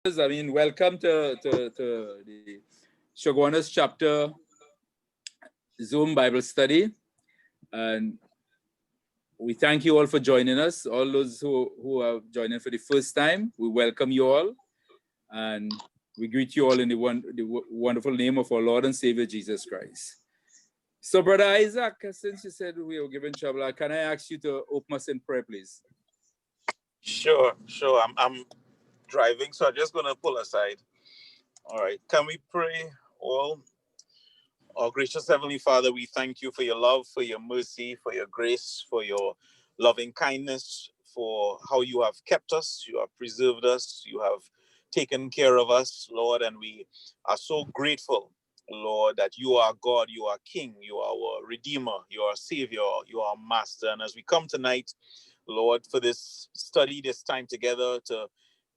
I mean, welcome to the Chaguanas Chapter Zoom Bible study. And we thank you all for joining us. All those who are joining for the first time, we welcome you all. And we greet you all in the wonderful name of our Lord and Savior, Jesus Christ. So, Brother Isaac, since you said we were given trouble, can I ask you to open us in prayer, please? Sure. I'm driving, so I'm just going to pull aside. All right. Can we pray all? Our gracious Heavenly Father, we thank you for your love, for your mercy, for your grace, for your loving kindness, for how you have kept us, you have preserved us, you have taken care of us, Lord, and we are so grateful, Lord, that you are God, you are King, you are our Redeemer, you are Savior, you are Master. And as we come tonight, Lord, for this study, this time together to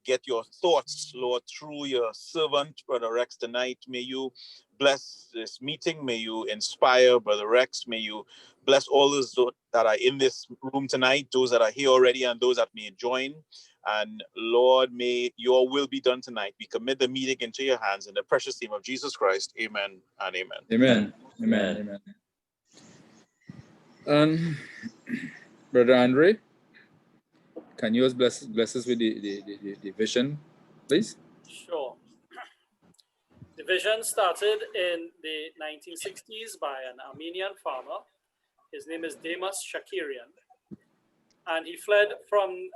get your thoughts, Lord, through your servant, Brother Rex, tonight. May you bless this meeting. May you inspire Brother Rex. May you bless all those that are in this room tonight, those that are here already and those that may join. And Lord, may your will be done tonight. We commit the meeting into your hands in the precious name of Jesus Christ. Amen and amen. Amen. Amen. Amen. Brother Andre, can you bless us with the vision, please? Sure. The vision started in the 1960s by an Armenian farmer. His name is Demas Shakirian. And he fled from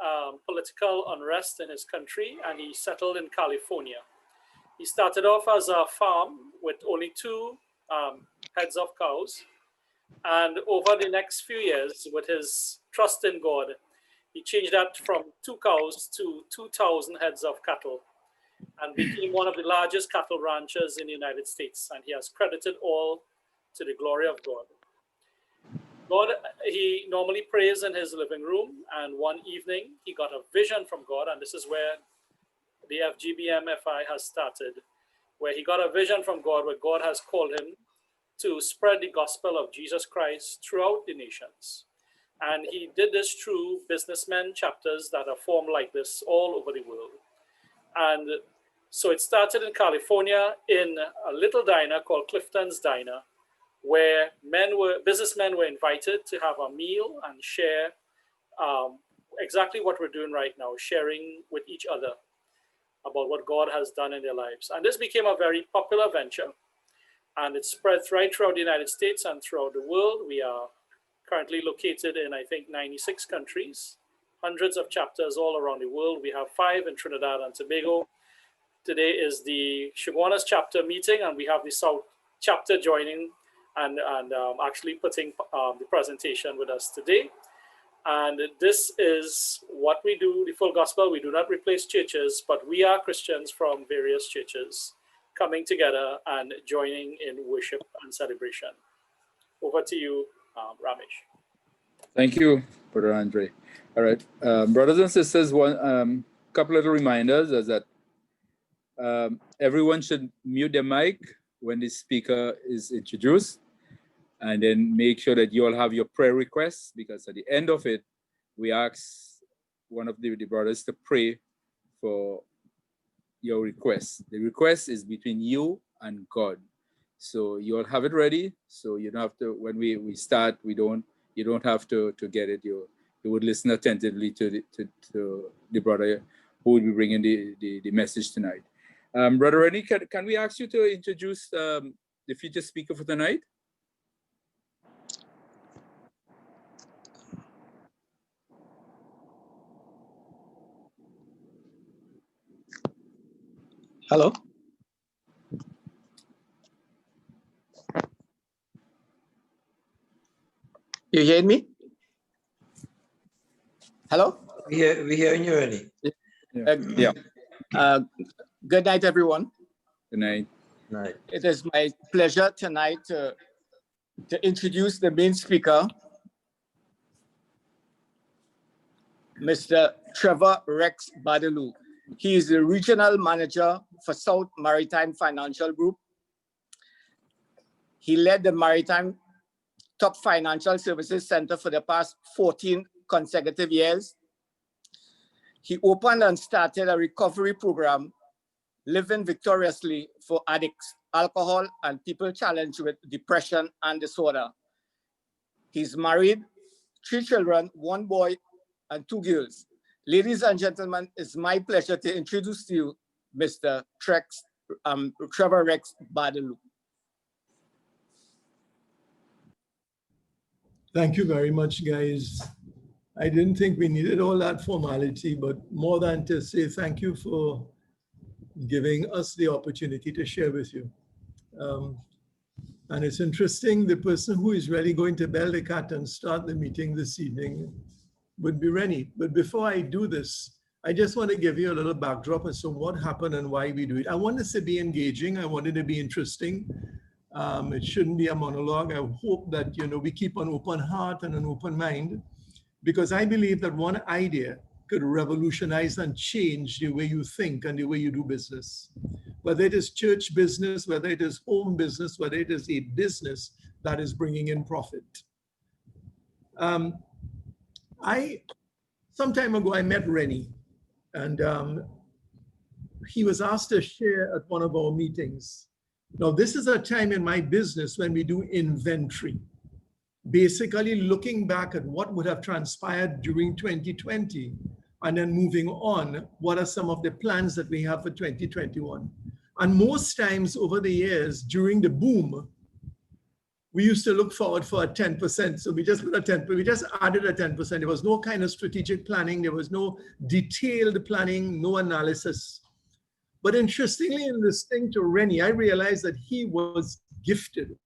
political unrest in his country and he settled in California. He started off as a farm with only 2 heads of cows. And over the next few years, with his trust in God, he changed that from 2 cows to 2,000 heads of cattle and became one of the largest cattle ranchers in the United States. And he has credited all to the glory of God. He normally prays in his living room. And one evening, he got a vision from God. And this is where the FGBMFI has started, where he got a vision from God, where God has called him to spread the gospel of Jesus Christ throughout the nations. And he did this through businessmen chapters that are formed like this all over the world. And so it started in California in a little diner called Clifton's Diner, where businessmen were invited to have a meal and share exactly what we're doing right now, sharing with each other about what God has done in their lives. And this became a very popular venture. And it spread right throughout the United States and throughout the world. We are currently located in, I think, 96 countries, hundreds of chapters all around the world. We have 5 in Trinidad and Tobago. Today is the Chaguanas Chapter meeting, and we have the South Chapter joining and actually putting the presentation with us today. And this is what we do, the full gospel. We do not replace churches, but we are Christians from various churches coming together and joining in worship and celebration. Over to you, Ramesh. Thank you, Brother Andre. All right, brothers and sisters, one couple little reminders is that everyone should mute their mic when the speaker is introduced, and then make sure that you all have your prayer requests, because at the end of it, we ask one of the brothers to pray for your request. The request is between you and God. So you'll have it ready. So you don't have to, when we start, you don't have to get it. You would listen attentively to the brother who will be bringing the message tonight. Brother Rennie, can we ask you to introduce the featured speaker for tonight? Hello. You hear me? Hello? We hearing you, Ernie. Yeah. Good night, everyone. Good night. Night. It is my pleasure tonight to introduce the main speaker, Mr. Trevor Rex Baddaloo. He is the regional manager for South Maritime Financial Group. He led the Maritime Top Financial Services Center for the past 14 consecutive years. He opened and started a recovery program living victoriously for addicts, alcohol, and people challenged with depression and disorder. He's married, 3 children, 1 boy and 2 girls. Ladies and gentlemen, it's my pleasure to introduce to you Mr. Trevor Rex Baddaloo. Thank you very much, guys. I didn't think we needed all that formality, but more than to say thank you for giving us the opportunity to share with you. And it's interesting, the person who is really going to bell the cat and start the meeting this evening would be Rennie. But before I do this, I just want to give you a little backdrop as to what happened and why we do it. I want this to be engaging. I want it to be interesting. It shouldn't be a monologue. I hope that, you know, we keep an open heart and an open mind, because I believe that one idea could revolutionize and change the way you think and the way you do business. Whether it is church business, whether it is home business, whether it is a business that is bringing in profit. Some time ago, I met Rennie, and he was asked to share at one of our meetings. Now, this is a time in my business when we do inventory, basically looking back at what would have transpired during 2020, and then moving on, what are some of the plans that we have for 2021? And most times over the years, during the boom, we used to look forward for a 10%. So we just put a 10%, we just added a 10%. There was no kind of strategic planning. There was no detailed planning, no analysis. But interestingly, in listening to Rennie, I realized that he was gifted.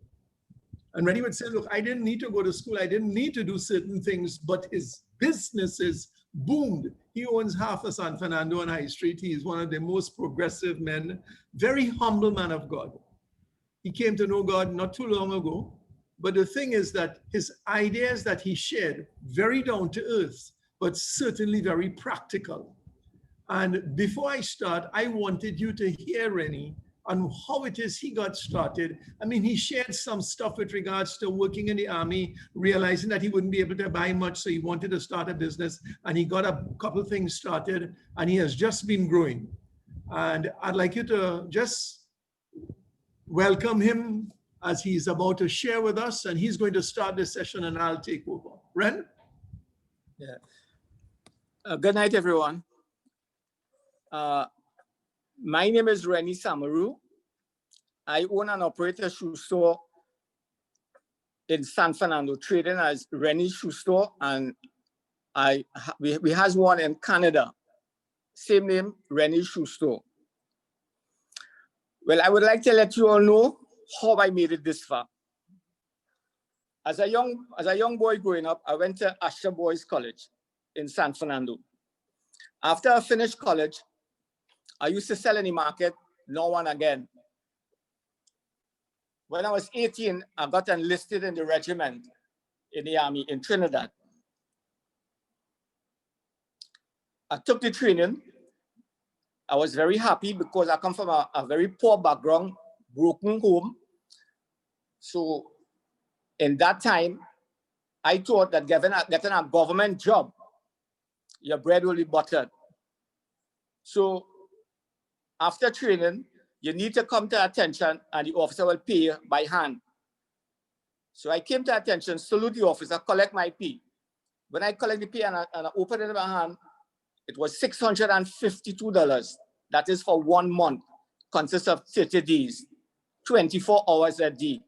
And Rennie would say, look, I didn't need to go to school. I didn't need to do certain things, but his businesses boomed. He owns half of San Fernando on High Street. He is one of the most progressive men, very humble man of God. He came to know God not too long ago. But the thing is that his ideas that he shared, very down to earth, but certainly very practical. And before I start, I wanted you to hear Rennie on how it is he got started. I mean, he shared some stuff with regards to working in the army, realizing that he wouldn't be able to buy much, so he wanted to start a business, and he got a couple things started, and he has just been growing. And I'd like you to just welcome him as he's about to share with us, and he's going to start this session, and I'll take over. Ren? Yeah. Good night, everyone. My name is Rennie Samaru. I own and operate a shoe store in San Fernando, trading as Rennie Shoe Store, and we has one in Canada, same name, Rennie Shoe Store. Well, I would like to let you all know how I made it this far. As a young boy growing up, I went to Asher Boys College in San Fernando. After I finished college, I used to sell in the market, now and again. When I was 18, I got enlisted in the regiment in the army in Trinidad. I took the training. I was very happy because I come from a very poor background, broken home. So in that time, I thought that getting a government job, your bread will be buttered. So after training, you need to come to attention and the officer will pay you by hand. So I came to attention, salute the officer, collect my pay. When I collect the pay and I open it in my hand, it was $652. That is for 1 month, consists of 30 days, 24 hours a day.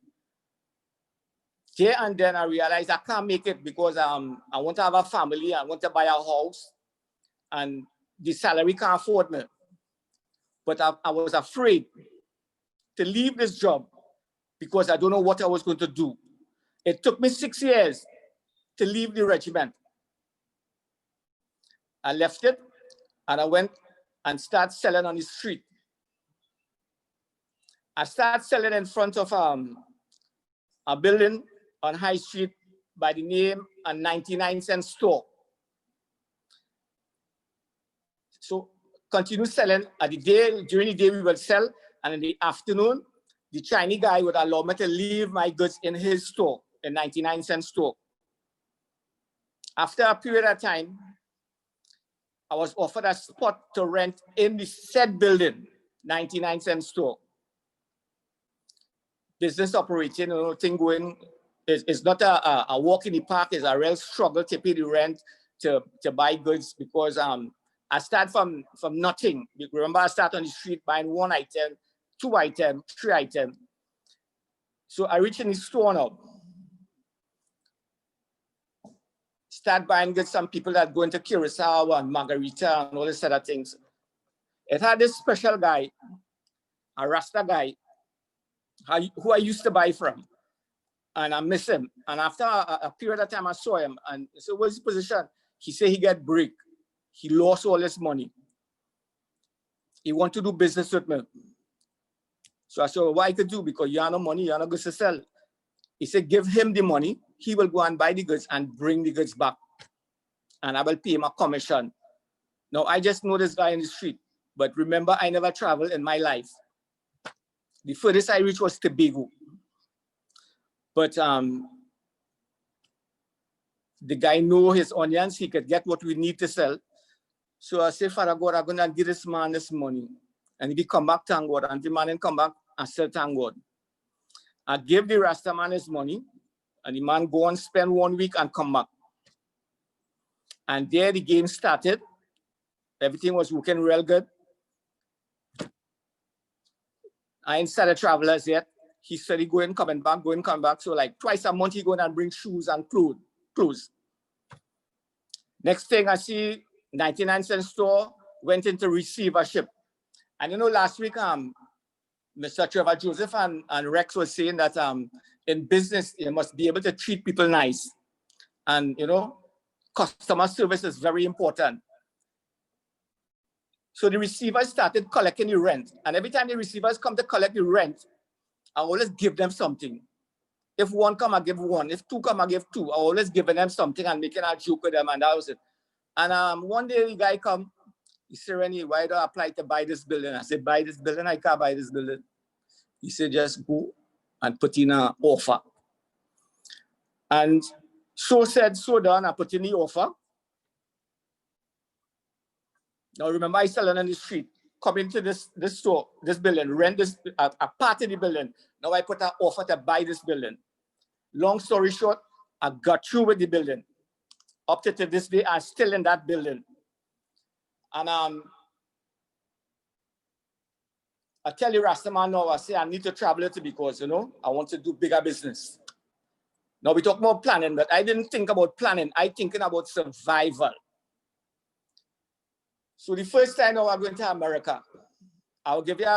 There and then I realized I can't make it because I want to have a family, I want to buy a house, and the salary can't afford me. But I was afraid to leave this job because I don't know what I was going to do. It took me 6 years to leave the regiment. I left it and I went and started selling on the street. I started selling in front of a building on High Street by the name a 99-cent store. So continue selling during the day we will sell, and in the afternoon, the Chinese guy would allow me to leave my goods in his store, a 99-cent store. After a period of time, I was offered a spot to rent in the said building. 99-cent store. Business operating, you know, thing going. It's not a walk in the park. It's a real struggle to pay the rent, to buy goods, because I start from nothing. Remember, I start on the street buying 1 item, 2 items, 3 items. So I reach in the store now. Start buying goods. Some people that go into Curacao and Margarita and all these other things. It had this special guy, a Rasta guy, who I used to buy from. And I miss him. And after a period of time, I saw him. And I said, what's his position? He said he got break. He lost all his money. He want to do business with me. So I said, well, what I could do? Because you have no money, you have no goods to sell. He said, give him the money. He will go and buy the goods and bring the goods back. And I will pay him a commission. Now, I just know this guy in the street. But remember, I never traveled in my life. The furthest I reached was Tobago. But the guy know his onions. He could get what we need to sell. So I say, Father God, I'm going to give this man this money. And if he come back, thank God. And the man didn't come back, I said, thank God. I gave the Rasta man his money. And the man go and spend 1 week and come back. And there the game started. Everything was working real good. I ain't started travelers yet. He said he going, coming back. So like twice a month, he going and bring shoes and clothes. Next thing I see, 99-cent store went into receivership. And you know, last week, Mr. Trevor Joseph and Rex was saying that in business, you must be able to treat people nice. And you know, customer service is very important. So the receivers started collecting the rent. And every time the receivers come to collect the rent, I always give them something. If 1 come, I give 1. If 2 come, I give 2. I always giving them something and making a joke with them, and that was it. And one day the guy come, he said, Rennie, why do I apply to buy this building? I said, buy this building? I can't buy this building. He said, just go and put in an offer. And so said, so done, I put in the offer. Now remember, I selling on the street. Come into this store, this building, rent this, a part of the building. Now I put an offer to buy this building. Long story short, I got through with the building. Up to this day, I'm still in that building. And I tell you, Rastaman now, I say I need to travel it because, you know, I want to do bigger business. Now we talk about planning, but I didn't think about planning. I thinking about survival. So the first time now I'm going to America, I will give you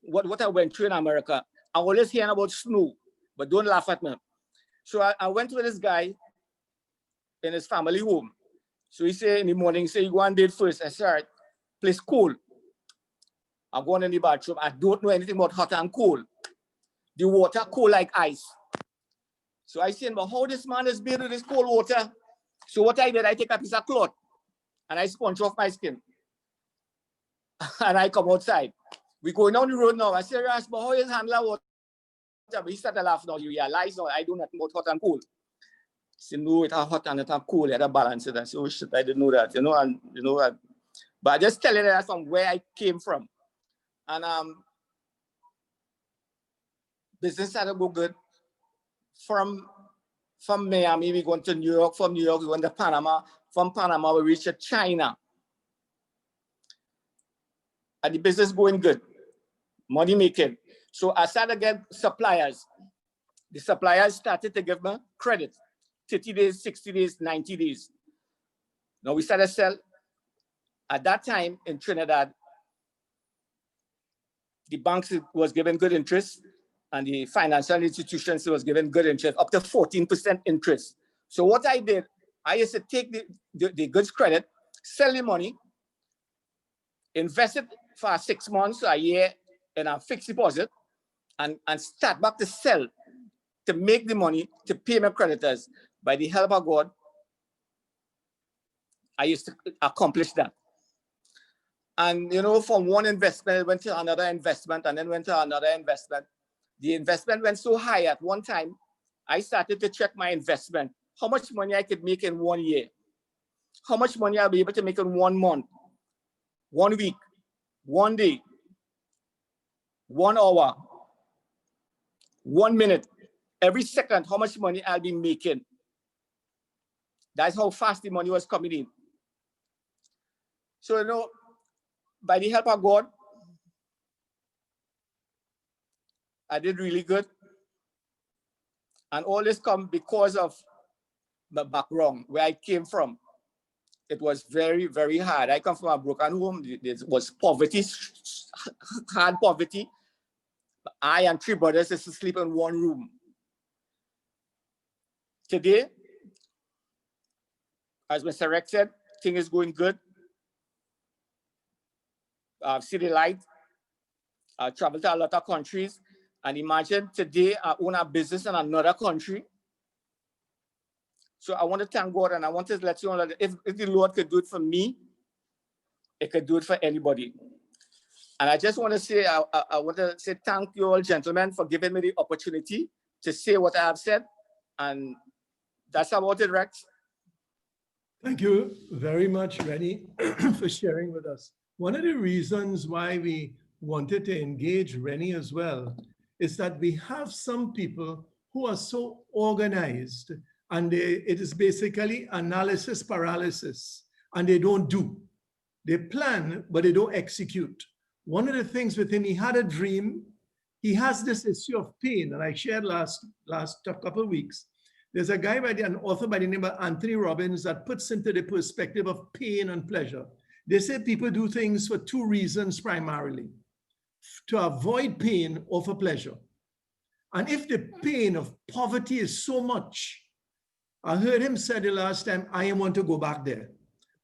what I went through in America. I always hearing about snow, but don't laugh at me. So I went with this guy in his family home. So he said in the morning, he said, you go and bathe first. I said, all right, place cool. I'm going in the bathroom. I don't know anything about hot and cold. The water cold like ice. So I said, but how this man is bathing this cold water? So what I did, I take a piece of cloth and I sponge off my skin. And I come outside. We going down the road now. I said, Ras, but how is handler water? But he started laughing now. You realize now, I do nothing about hot and cold. He said, no, it's hot and it's cold. You have to balance it. I said, oh shit, I didn't know that. You know, and you know, but I just telling you that from where I came from. And business started to go good. From Miami, we going to New York. From New York, we went to Panama. From Panama, we reached China. And the business going good. Money making. So I started to get suppliers. The suppliers started to give me credit. 30 days, 60 days, 90 days. Now we started to sell. At that time in Trinidad, the banks was giving good interest and the financial institutions was giving good interest, up to 14% interest. So what I did, I used to take the goods credit, sell the money, invest it for 6 months, a year in a fixed deposit, and start back to sell, to make the money, to pay my creditors. By the help of God, I used to accomplish that. And, you know, from one investment, it went to another investment, and then went to another investment. The investment went so high at one time, I started to check my investment, how much money I could make in 1 year, how much money I'll be able to make in 1 month, 1 week. 1 day, 1 hour, 1 minute, every second, how much money I'll be making. That's how fast the money was coming in. So, you know, by the help of God, I did really good. And all this come because of the background, where I came from. It was very, very hard. I come from a broken home. There was poverty, hard poverty. I and 3 brothers used to sleep in 1 room. Today, as Mr. Rex said, things is going good. I've seen the light. I traveled to a lot of countries. And imagine today I own a business in another country. So I want to thank God, and I want to let you know that if the Lord could do it for me, it could do it for anybody. And I just want to say, I want to say thank you all, gentlemen, for giving me the opportunity to say what I have said. And that's about it, Rex. Thank you very much, Rennie, for sharing with us. One of the reasons why we wanted to engage Rennie as well is that we have some people who are so organized, and it is basically analysis paralysis, and they don't do. They plan, but they don't execute. One of the things with him, he had a dream. He has this issue of pain, and I shared last couple of weeks. There's a guy an author by the name of Anthony Robbins that puts into the perspective of pain and pleasure. They say people do things for 2 reasons primarily: to avoid pain or for pleasure. And if the pain of poverty is so much, I heard him say the last time, I want to go back there.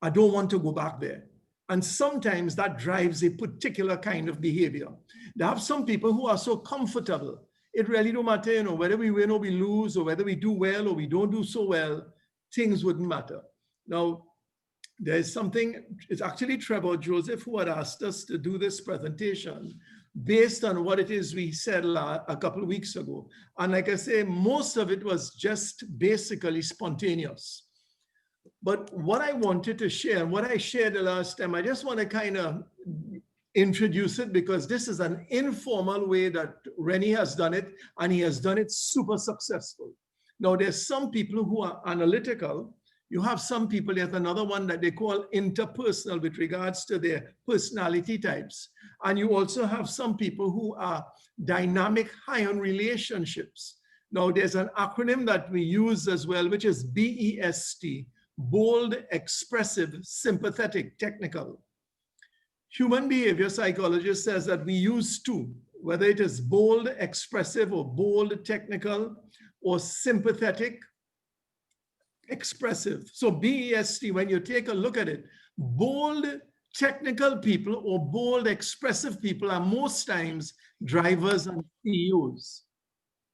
I don't want to go back there. And sometimes that drives a particular kind of behavior. There have some people who are so comfortable. It really don't matter, you know, whether we win or we lose, or whether we do well or we don't do so well, things wouldn't matter. Now, there's something, it's actually Trevor Joseph who had asked us to do this presentation based on what it is we said a couple of weeks ago. And like I say, most of it was just basically spontaneous. But what I wanted to share, what I shared the last time, I just want to kind of introduce it, because this is an informal way that Rennie has done it, and he has done it super successful. Now, there's some people who are analytical. You have some people, there's another one that they call interpersonal with regards to their personality types. And you also have some people who are dynamic, high on relationships. Now, there's an acronym that we use as well, which is BEST, bold, expressive, sympathetic, technical. Human behavior psychologist says that we use 2, whether it is bold, expressive, or bold, technical, or sympathetic, expressive. So BEST, when you take a look at it, bold, technical people or bold, expressive people are most times drivers and CEOs.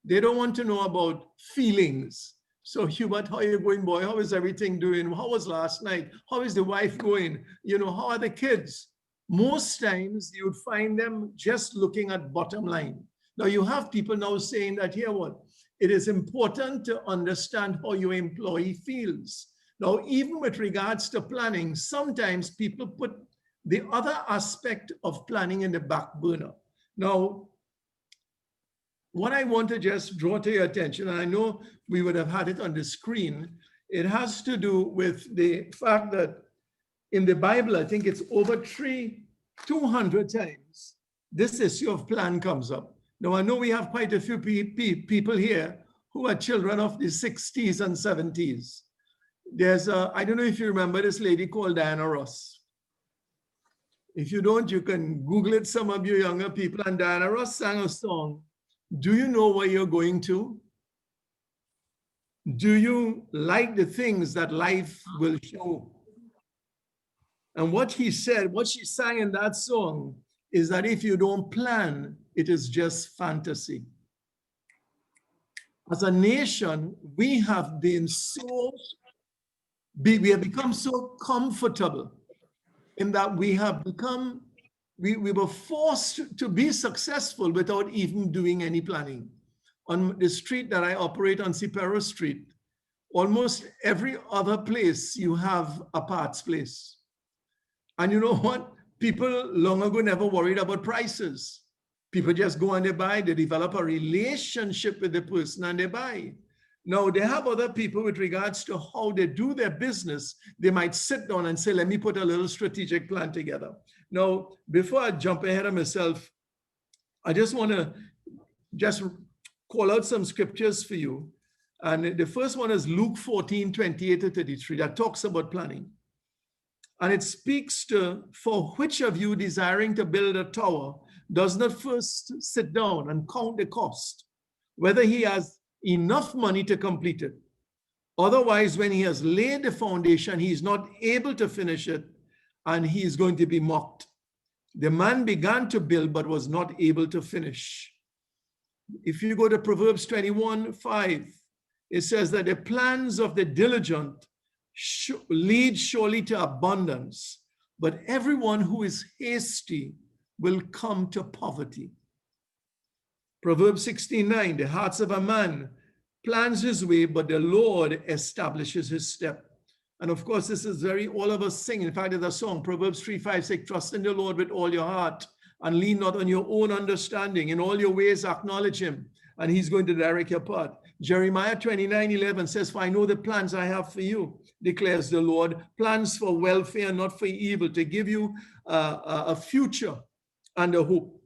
They don't want to know about feelings. So Hubert, how are you going, boy? How is everything doing? How was last night? How is the wife going? You know, how are the kids? Most times you would find them just looking at bottom line. Now you have people now saying that, here what? It is important to understand how your employee feels. Now, even with regards to planning, sometimes people put the other aspect of planning in the back burner. Now, what I want to just draw to your attention, and I know we would have had it on the screen, it has to do with the fact that in the Bible, I think it's over 200 times, this issue of plan comes up. Now, I know we have quite a few people here who are children of the 60s and 70s. There's I don't know if you remember this lady called Diana Ross. If you don't, you can Google it, some of you younger people. And Diana Ross sang a song, "Do you know where you're going to? Do you like the things that life will show?" And what he said, what she sang in that song is that if you don't plan, it is just fantasy. As a nation, we have been we have become so comfortable in that we have become, we were forced to be successful without even doing any planning. On the street that I operate on, Cipero Street, almost every other place you have a parts place. And you know what? People long ago never worried about prices. People just go and they buy, they develop a relationship with the person and they buy. Now, they have other people with regards to how they do their business. They might sit down and say, let me put a little strategic plan together. Now, before I jump ahead of myself, I just want to just call out some scriptures for you. And the first one is Luke 14, 28 to 33, that talks about planning. And it speaks to, for which of you desiring to build a tower does not first sit down and count the cost, whether he has enough money to complete it. Otherwise, when he has laid the foundation, he is not able to finish it, and he is going to be mocked. The man began to build, but was not able to finish. If you go to Proverbs 21:5, it says that the plans of the diligent lead surely to abundance, but everyone who is hasty will come to poverty. Proverbs 16:9, the hearts of a man plans his way, but the Lord establishes his step. And of course, this is very, all of us sing. In fact, there's a song, Proverbs 3:5, trust in the Lord with all your heart and lean not on your own understanding. In all your ways, acknowledge him, and he's going to direct your path. Jeremiah 29:11 says, for I know the plans I have for you, declares the Lord, plans for welfare, not for evil, to give you a future and a hope.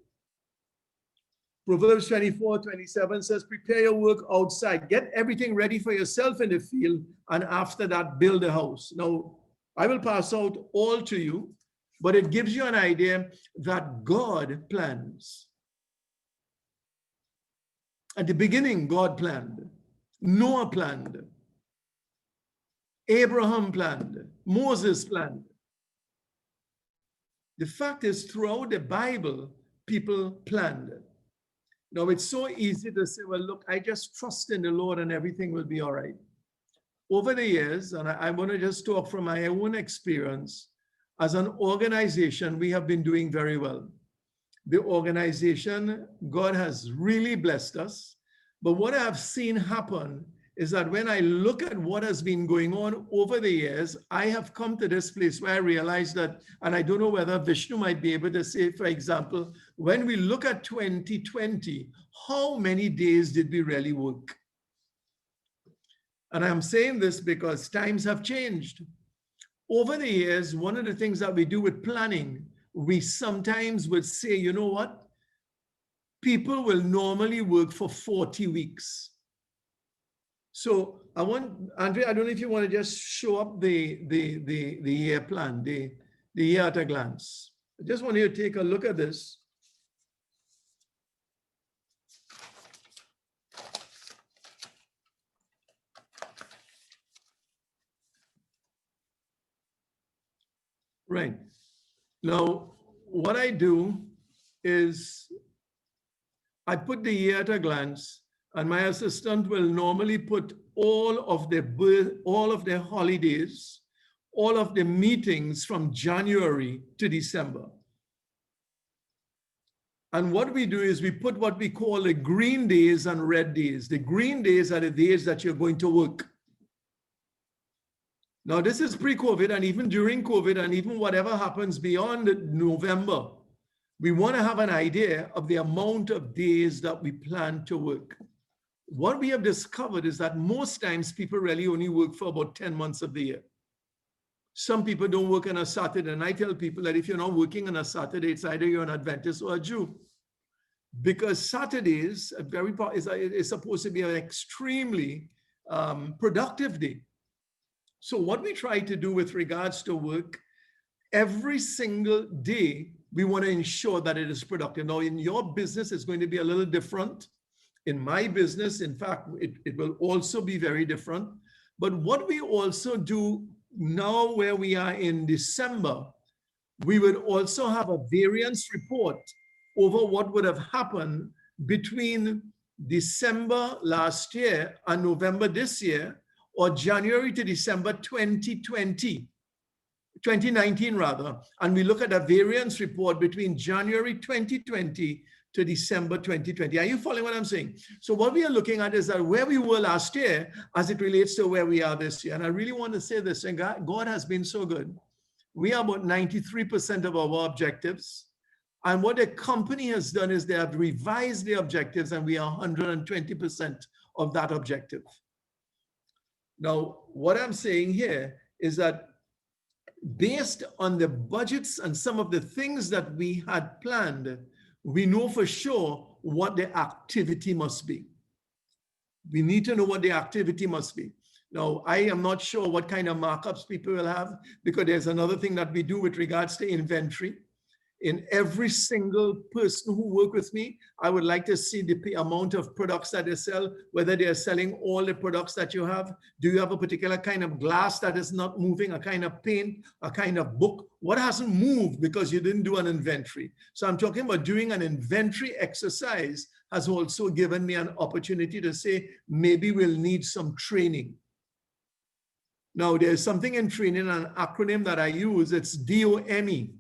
Proverbs 24:27 says, prepare your work outside. Get everything ready for yourself in the field, and after that, build a house. Now, I will pass out all to you, but it gives you an idea that God plans. At the beginning, God planned. Noah planned. Abraham planned. Moses planned. The fact is, throughout the Bible, people planned. Now, it's so easy to say, well, look, I just trust in the Lord and everything will be all right. Over the years, and I want to just talk from my own experience, as an organization, we have been doing very well. The organization, God has really blessed us. But what I've seen happen is that when I look at what has been going on over the years, I have come to this place where I realize that, and I don't know whether Vishnu might be able to say, for example, when we look at 2020, how many days did we really work? And I'm saying this because times have changed. Over the years, one of the things that we do with planning, we sometimes would say, you know what? People will normally work for 40 weeks. So I want, Andre, I don't know if you want to just show up the year plan, the year at a glance. I just want you to take a look at this. Right. Now, what I do is I put the year at a glance, and my assistant will normally put all of the holidays, all of the meetings from January to December. And what we do is we put what we call the green days and red days. The green days are the days that you're going to work. Now, this is pre-COVID, and even during COVID, and even whatever happens beyond November, we want to have an idea of the amount of days that we plan to work. What we have discovered is that most times people really only work for about 10 months of the year. Some people don't work on a Saturday, and I tell people that if you're not working on a Saturday, it's either you're an Adventist or a Jew. Because Saturdays is supposed to be an extremely productive day. So what we try to do with regards to work, every single day, we want to ensure that it is productive. Now, in your business, it's going to be a little different. In my business, in fact, it will also be very different. But what we also do now, where we are in December, we would also have a variance report over what would have happened between December last year and November this year, or January to December 2019 rather, and we look at a variance report between January 2020 to December 2020. Are you following what I'm saying? So what we are looking at is that where we were last year as it relates to where we are this year. And I really want to say this, and God has been so good. we are about 93% of our objectives. And what the company has done is they have revised the objectives and we are 120% of that objective. Now, what I'm saying here is that based on the budgets and some of the things that we had planned, we know for sure what the activity must be. We need to know what the activity must be. Now, I am not sure what kind of markups people will have, because there's another thing that we do with regards to inventory. In every single person who work with me, I would like to see the amount of products that they sell, whether they are selling all the products that you have. Do you have a particular kind of glass that is not moving, a kind of paint, a kind of book? What hasn't moved because you didn't do an inventory? So I'm talking about doing an inventory exercise has also given me an opportunity to say, maybe we'll need some training. Now, there's something in training, an acronym that I use, it's DOME.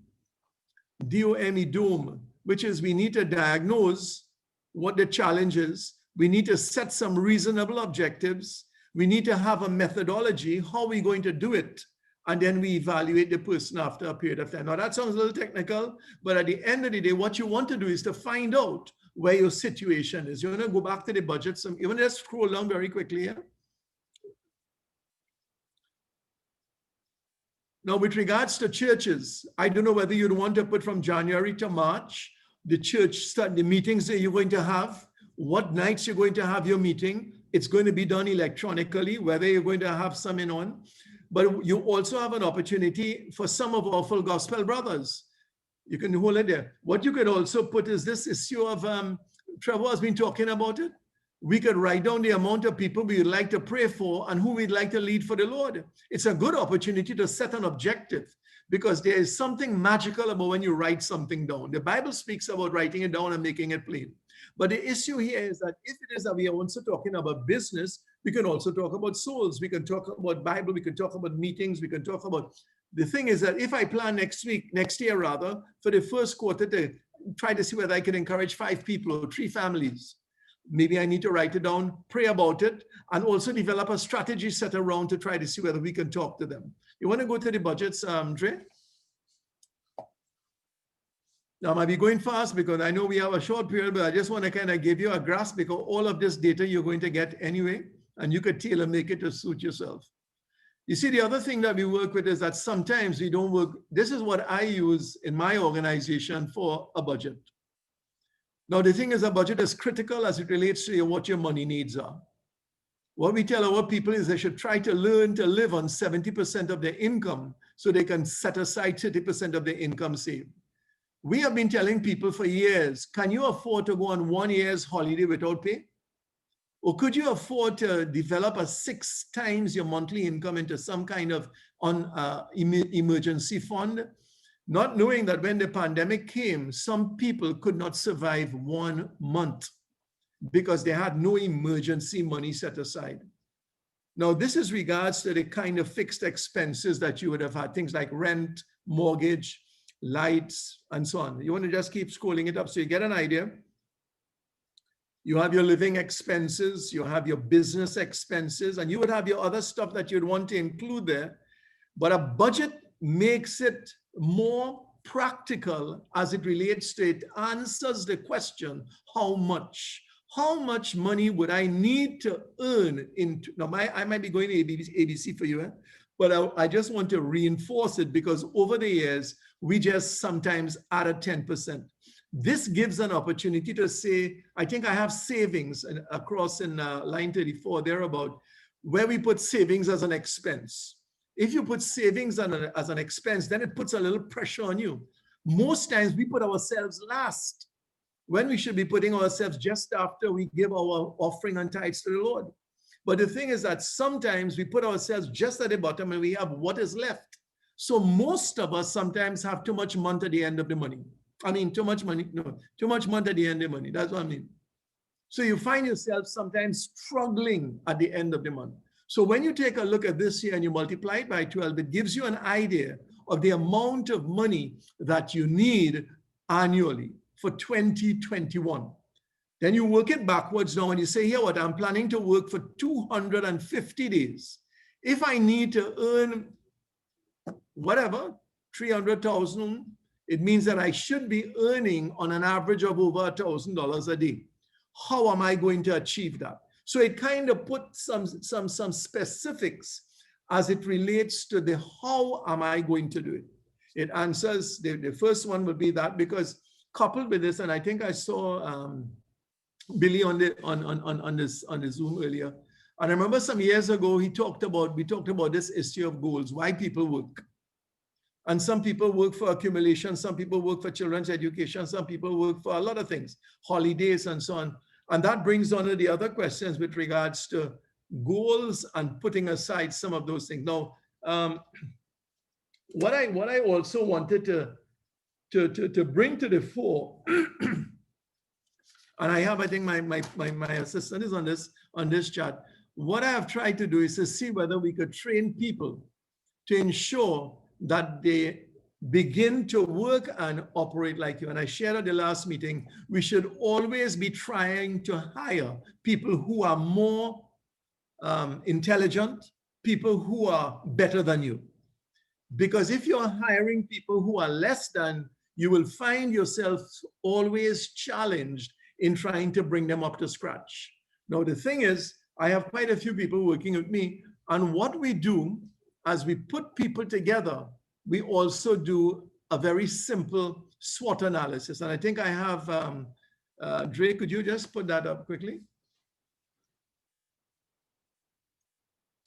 DOME, which is we need to diagnose what the challenge is. We need to set some reasonable objectives. We need to have a methodology, how we're going to do it. And then we evaluate the person after a period of time. Now that sounds a little technical, but at the end of the day, what you want to do is to find out where your situation is. You want to go back to the budget. You want to just scroll down very quickly here. Now, with regards to churches, I don't know whether you'd want to put from January to March, the church, the meetings that you're going to have, what nights you're going to have your meeting. It's going to be done electronically, whether you're going to have some in on. But you also have an opportunity for some of our full gospel brothers. You can hold it there. What you could also put is this issue of, Trevor has been talking about it. We could write down the amount of people we would like to pray for and who we'd like to lead for the Lord. It's a good opportunity to set an objective, because there is something magical about when you write something down. The Bible speaks about writing it down and making it plain. But the issue here is that if it is that we are also talking about business, we can also talk about souls. We can talk about Bible. We can talk about meetings. We can talk about, the thing is that if I plan next year rather, for the first quarter to try to see whether I can encourage 5 people or 3 families, maybe I need to write it down, pray about it, and also develop a strategy set around to try to see whether we can talk to them. You want to go to the budgets, Dre? Now, I might be going fast because I know we have a short period, but I just want to kind of give you a grasp, because all of this data you're going to get anyway, and you could tailor make it to suit yourself. You see, the other thing that we work with is that sometimes we don't work. This is what I use in my organization for a budget. Now, the thing is, a budget is critical as it relates to what your money needs are. What we tell our people is they should try to learn to live on 70% of their income so they can set aside 30% of their income saved. We have been telling people for years, can you afford to go on 1 year's holiday without pay? Or could you afford to develop a 6 times your monthly income into some kind of emergency fund? Not knowing that when the pandemic came, some people could not survive 1 month because they had no emergency money set aside. Now, this is regards to the kind of fixed expenses that you would have had, things like rent, mortgage, lights, and so on. You want to just keep scrolling it up so you get an idea. You have your living expenses, you have your business expenses, and you would have your other stuff that you'd want to include there. But a budget makes it more practical as it relates to, it answers the question, how much money would I need to earn into, now I might be going to ABC for you, but I just want to reinforce it, because over the years, we just sometimes add a 10%. This gives an opportunity to say, I think I have savings across in line 34, thereabout, where we put savings as an expense. If you put savings as an expense, then it puts a little pressure on you. Most times we put ourselves last when we should be putting ourselves just after we give our offering and tithes to the Lord. But the thing is that sometimes we put ourselves just at the bottom and we have what is left. So most of us sometimes have too much month at the end of the money. I mean, too much money at the end of the money. That's what I mean. So you find yourself sometimes struggling at the end of the month. So when you take a look at this here and you multiply it by 12, it gives you an idea of the amount of money that you need annually for 2021. Then you work it backwards now and you say, here, what I'm planning to work for 250 days. If I need to earn whatever, 300,000, it means that I should be earning on an average of over $1,000 a day. How am I going to achieve that? So it kind of puts some specifics as it relates to the how am I going to do it. It answers, the first one would be that, because coupled with this, and I think I saw Billy on the Zoom earlier, and I remember some years ago we talked about this issue of goals, why people work. And some people work for accumulation, some people work for children's education, some people work for a lot of things, holidays and so on. And that brings on to the other questions with regards to goals and putting aside some of those things. Now, what I also wanted to bring to the fore, and I have, I think my assistant is on this chat. What I have tried to do is to see whether we could train people to ensure that they begin to work and operate like you. And I shared at the last meeting, we should always be trying to hire people who are more intelligent, people who are better than you. Because if you're hiring people who are less than, you will find yourself always challenged in trying to bring them up to scratch. Now, the thing is, I have quite a few people working with me, and what we do as we put people together, we also do a very simple SWOT analysis. And I think I have, Dre, could you just put that up quickly?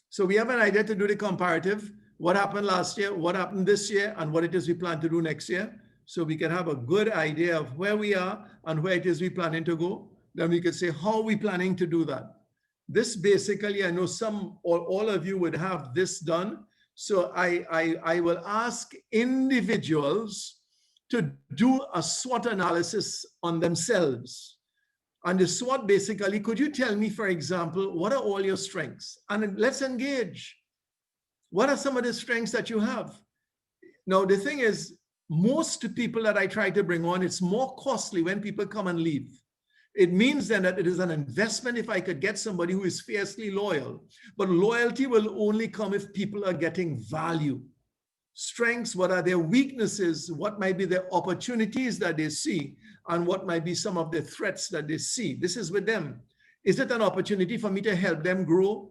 So we have an idea to do the comparative, what happened last year, what happened this year, and what it is we plan to do next year. So we can have a good idea of where we are and where it is we planning to go. Then we could say, how are we planning to do that? This basically, I know some or all of you would have this done. So I will ask individuals to do a SWOT analysis on themselves. And the SWOT basically, could you tell me, for example, what are all your strengths? And let's engage. What are some of the strengths that you have? Now, the thing is, most people that I try to bring on, it's more costly when people come and leave. It means then that it is an investment if I could get somebody who is fiercely loyal. But loyalty will only come if people are getting value. Strengths, what are their weaknesses? What might be the opportunities that they see? And what might be some of the threats that they see? This is with them. Is it an opportunity for me to help them grow?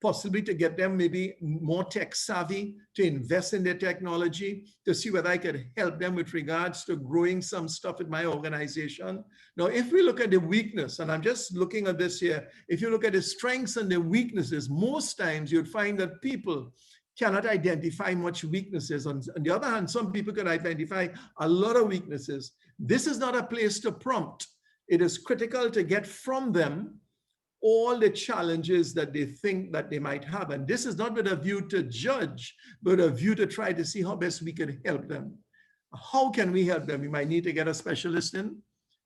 Possibly to get them maybe more tech savvy, to invest in their technology, to see whether I could help them with regards to growing some stuff in my organization. Now, if we look at the weakness, and I'm just looking at this here, if you look at the strengths and the weaknesses, most times you'd find that people cannot identify much weaknesses. On the other hand, some people can identify a lot of weaknesses. This is not a place to prompt. It is critical to get from them all the challenges that they think that they might have. And this is not with a view to judge, but a view to try to see how best we can help them. How can we help them? We might need to get a specialist in,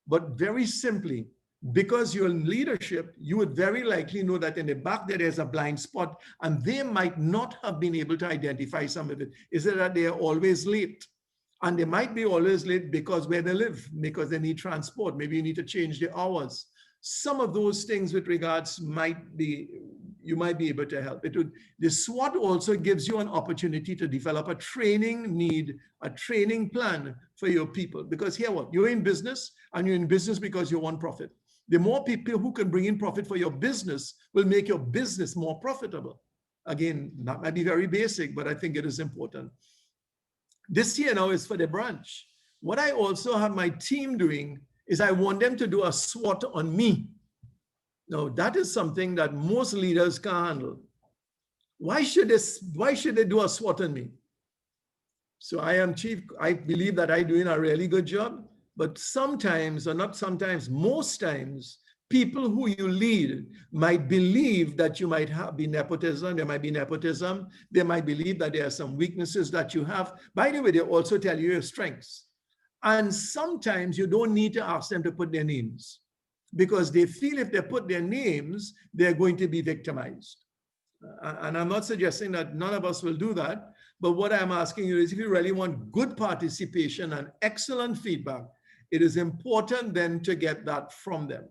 but very simply, because you're in leadership, you would very likely know that in the back there's a blind spot, and they might not have been able to identify some of it. Is it that they are always late? And they might be always late because where they live, because they need transport. Maybe you need to change the hours. Some of those things with regards you might be able to help. The SWOT also gives you an opportunity to develop a training need, a training plan for your people. Because here what? You're in business, and you're in business because you want profit. The more people who can bring in profit for your business will make your business more profitable. Again, that might be very basic, but I think it is important. This year now is for the branch. What I also have my team doing is I want them to do a SWOT on me. Now, that is something that most leaders can't handle. Why should they do a SWOT on me? So I am chief. I believe that I'm doing a really good job, but sometimes, or not sometimes, most times, people who you lead might believe that you might be nepotism. There might be nepotism. They might believe that there are some weaknesses that you have. By the way, they also tell you your strengths. And sometimes you don't need to ask them to put their names, because they feel if they put their names, they're going to be victimized. And I'm not suggesting that none of us will do that, but what I'm asking you is, if you really want good participation and excellent feedback, it is important then to get that from them.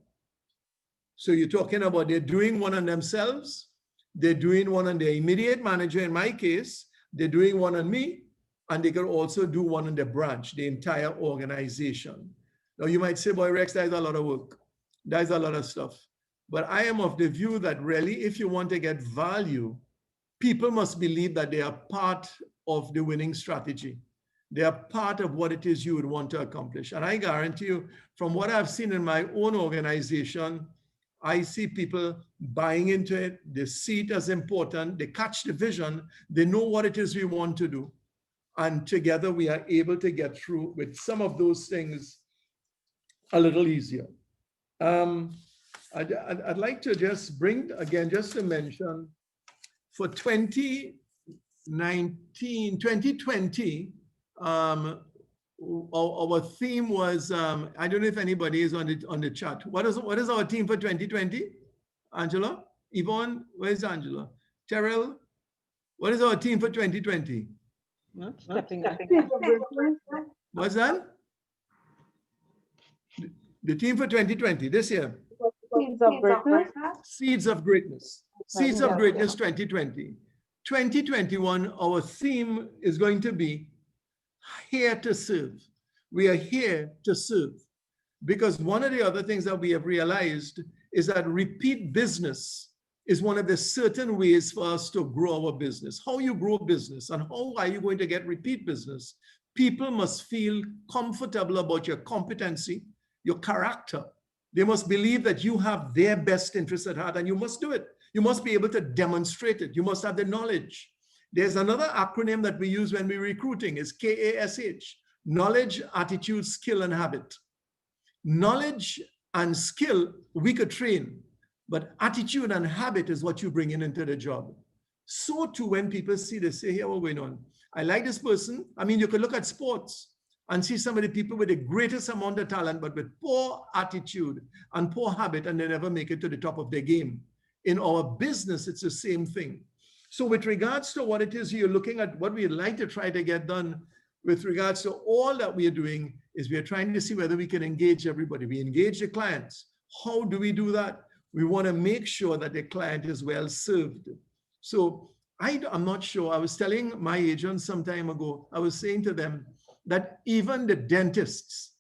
So you're talking about they're doing one on themselves, they're doing one on their immediate manager, in my case, they're doing one on me, and they could also do one in the branch, the entire organization. Now you might say, boy, Rex, that's a lot of work. That's a lot of stuff. But I am of the view that really, if you want to get value, people must believe that they are part of the winning strategy. They are part of what it is you would want to accomplish. And I guarantee you, from what I've seen in my own organization, I see people buying into it. They see it as important. They catch the vision. They know what it is we want to do. And together we are able to get through with some of those things a little easier. I'd like to just bring, again, just to mention, for 2020, our theme was, I don't know if anybody is on the chat. What is our theme for 2020? Angela? Yvonne? Where's Angela? Terrell? What is our theme for 2020? What's that? The theme for 2020, this year. Seeds of greatness. Seeds of greatness. Seeds of greatness 2020. 2021, our theme is going to be here to serve. We are here to serve. Because one of the other things that we have realized is that repeat business is one of the certain ways for us to grow our business. How you grow business and how are you going to get repeat business? People must feel comfortable about your competency, your character. They must believe that you have their best interest at heart and you must do it. You must be able to demonstrate it. You must have the knowledge. There's another acronym that we use when we're recruiting, is KASH, knowledge, attitude, skill, and habit. Knowledge and skill, we could train, but attitude and habit is what you bring into the job. So too, when people see this, say, here, what's going on? I like this person. I mean, you could look at sports and see some of the people with the greatest amount of talent, but with poor attitude and poor habit, and they never make it to the top of their game. In our business, it's the same thing. So with regards to what it is you're looking at, what we'd like to try to get done with regards to all that we are doing is we are trying to see whether we can engage everybody. We engage the clients. How do we do that? We want to make sure that the client is well served. So I'm not sure. I was telling my agents some time ago, I was saying to them that even the dentists,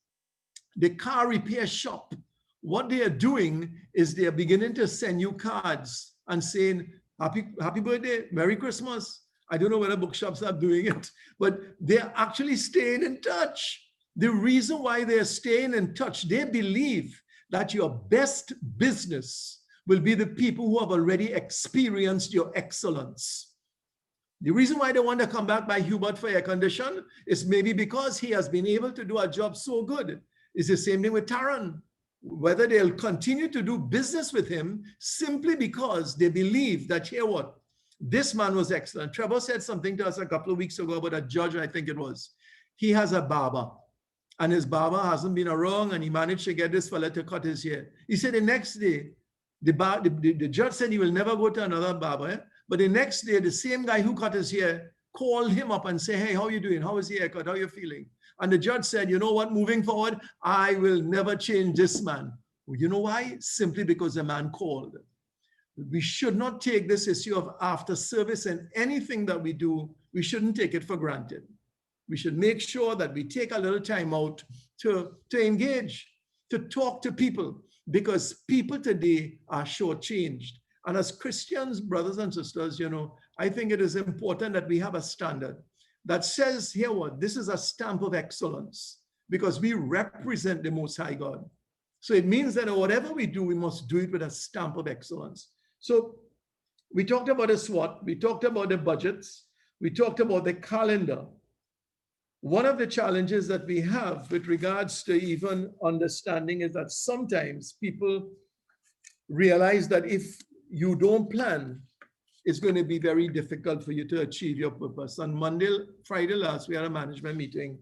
the car repair shop, what they are doing is they are beginning to send you cards and saying, happy birthday, Merry Christmas. I don't know whether bookshops are doing it, but they're actually staying in touch. The reason why they're staying in touch, they believe that your best business will be the people who have already experienced your excellence. The reason why they want to come back by Hubert for air condition is maybe because he has been able to do a job so good. It's the same thing with Taran. Whether they'll continue to do business with him simply because they believe that, here what, this man was excellent. Trevor said something to us a couple of weeks ago about a judge, I think it was. He has a barber and his barber hasn't been around and he managed to get this fella to cut his hair. He said the next day, the judge said he will never go to another barber. But the next day, the same guy who cut his hair called him up and said, hey, how are you doing? How is the haircut? How are you feeling? And the judge said, you know what, moving forward, I will never change this man. Well, you know why? Simply because the man called. We should not take this issue of after service and anything that we do, we shouldn't take it for granted. We should make sure that we take a little time out to engage, to talk to people, because people today are shortchanged. And as Christians, brothers and sisters, you know, I think it is important that we have a standard that says, here what, this is a stamp of excellence, because we represent the Most High God. So it means that whatever we do, we must do it with a stamp of excellence. So we talked about the SWOT, we talked about the budgets, we talked about the calendar. One of the challenges that we have with regards to even understanding is that sometimes people realize that if you don't plan, it's going to be very difficult for you to achieve your purpose. On Friday last, we had a management meeting,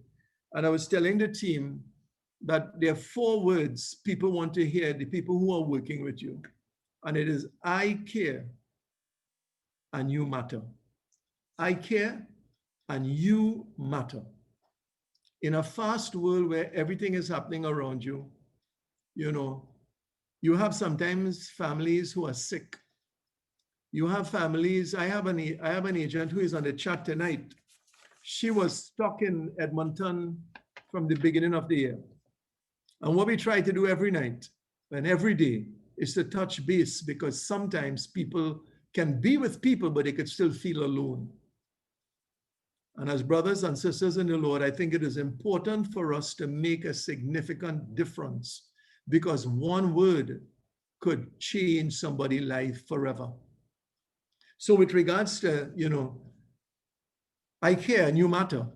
and I was telling the team that there are 4 words people want to hear, the people who are working with you. And it is, I care and you matter. I care and you matter. In a fast world where everything is happening around you, you know, you have sometimes families who are sick. You have families, I have an agent who is on the chat tonight, she was stuck in Edmonton from the beginning of the year. And what we try to do every night and every day is to touch base, because sometimes people can be with people, but they could still feel alone. And as brothers and sisters in the Lord, I think it is important for us to make a significant difference, because one word could change somebody's life forever. So with regards to, I care, new matter,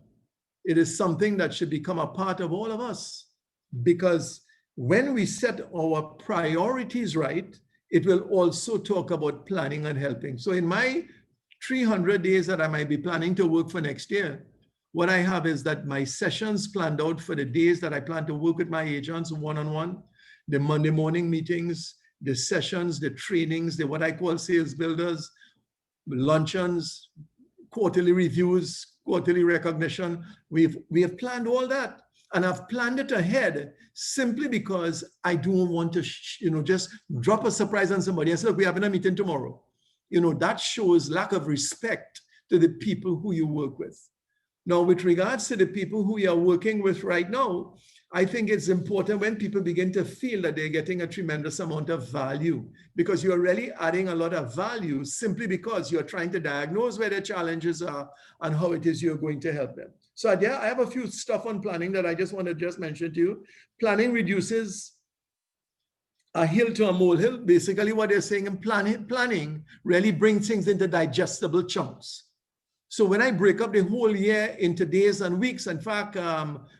it is something that should become a part of all of us, because when we set our priorities right, it will also talk about planning and helping. So in my 300 days that I might be planning to work for next year, what I have is that my sessions planned out for the days that I plan to work with my agents one-on-one, the Monday morning meetings, the sessions, the trainings, the what I call sales builders, luncheons, quarterly reviews, quarterly recognition. We have planned all that, and I've planned it ahead simply because I don't want to, just drop a surprise on somebody and say, look, we're having a meeting tomorrow. That shows lack of respect to the people who you work with. Now, with regards to the people who you are working with right now, I think it's important when people begin to feel that they're getting a tremendous amount of value, because you're really adding a lot of value simply because you're trying to diagnose where their challenges are and how it is you're going to help them. So yeah, I have a few stuff on planning that I just want to mention to you. Planning reduces a hill to a molehill. Basically what they're saying in planning really brings things into digestible chunks. So when I break up the whole year into days and weeks, in fact,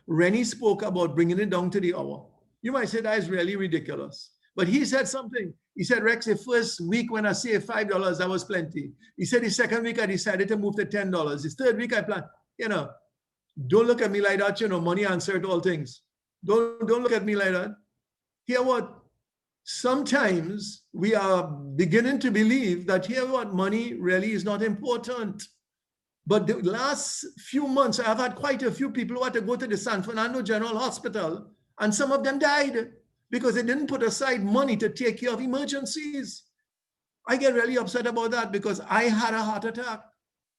Rennie spoke about bringing it down to the hour. You might say that is really ridiculous, but he said something. He said, Rex, the first week when I saved $5, that was plenty. He said the second week I decided to move to $10. The third week I planned, don't look at me like that, money answered all things. Don't look at me like that. Hear what? Sometimes we are beginning to believe that money really is not important. But the last few months, I've had quite a few people who had to go to the San Fernando General Hospital, and some of them died because they didn't put aside money to take care of emergencies. I get really upset about that, because I had a heart attack.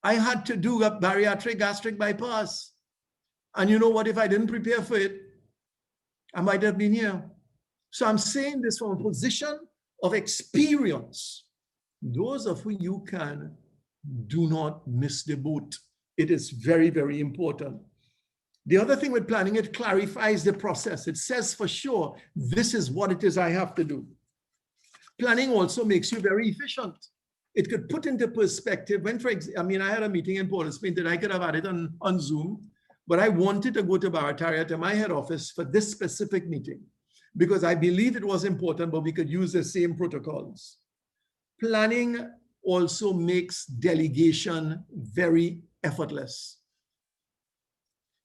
I had to do a bariatric gastric bypass. And you know what? If I didn't prepare for it, I might have been here. So I'm saying this from a position of experience. Those of you can, do not miss the boat. It is very, very important. The other thing with planning, it clarifies the process. It says for sure, this is what it is I have to do. Planning also makes you very efficient. It could put into perspective when, I had a meeting in Port of Spain that I could have had it on Zoom, but I wanted to go to Barataria, to my head office, for this specific meeting, because I believe it was important, but we could use the same protocols. Planning also makes delegation very effortless.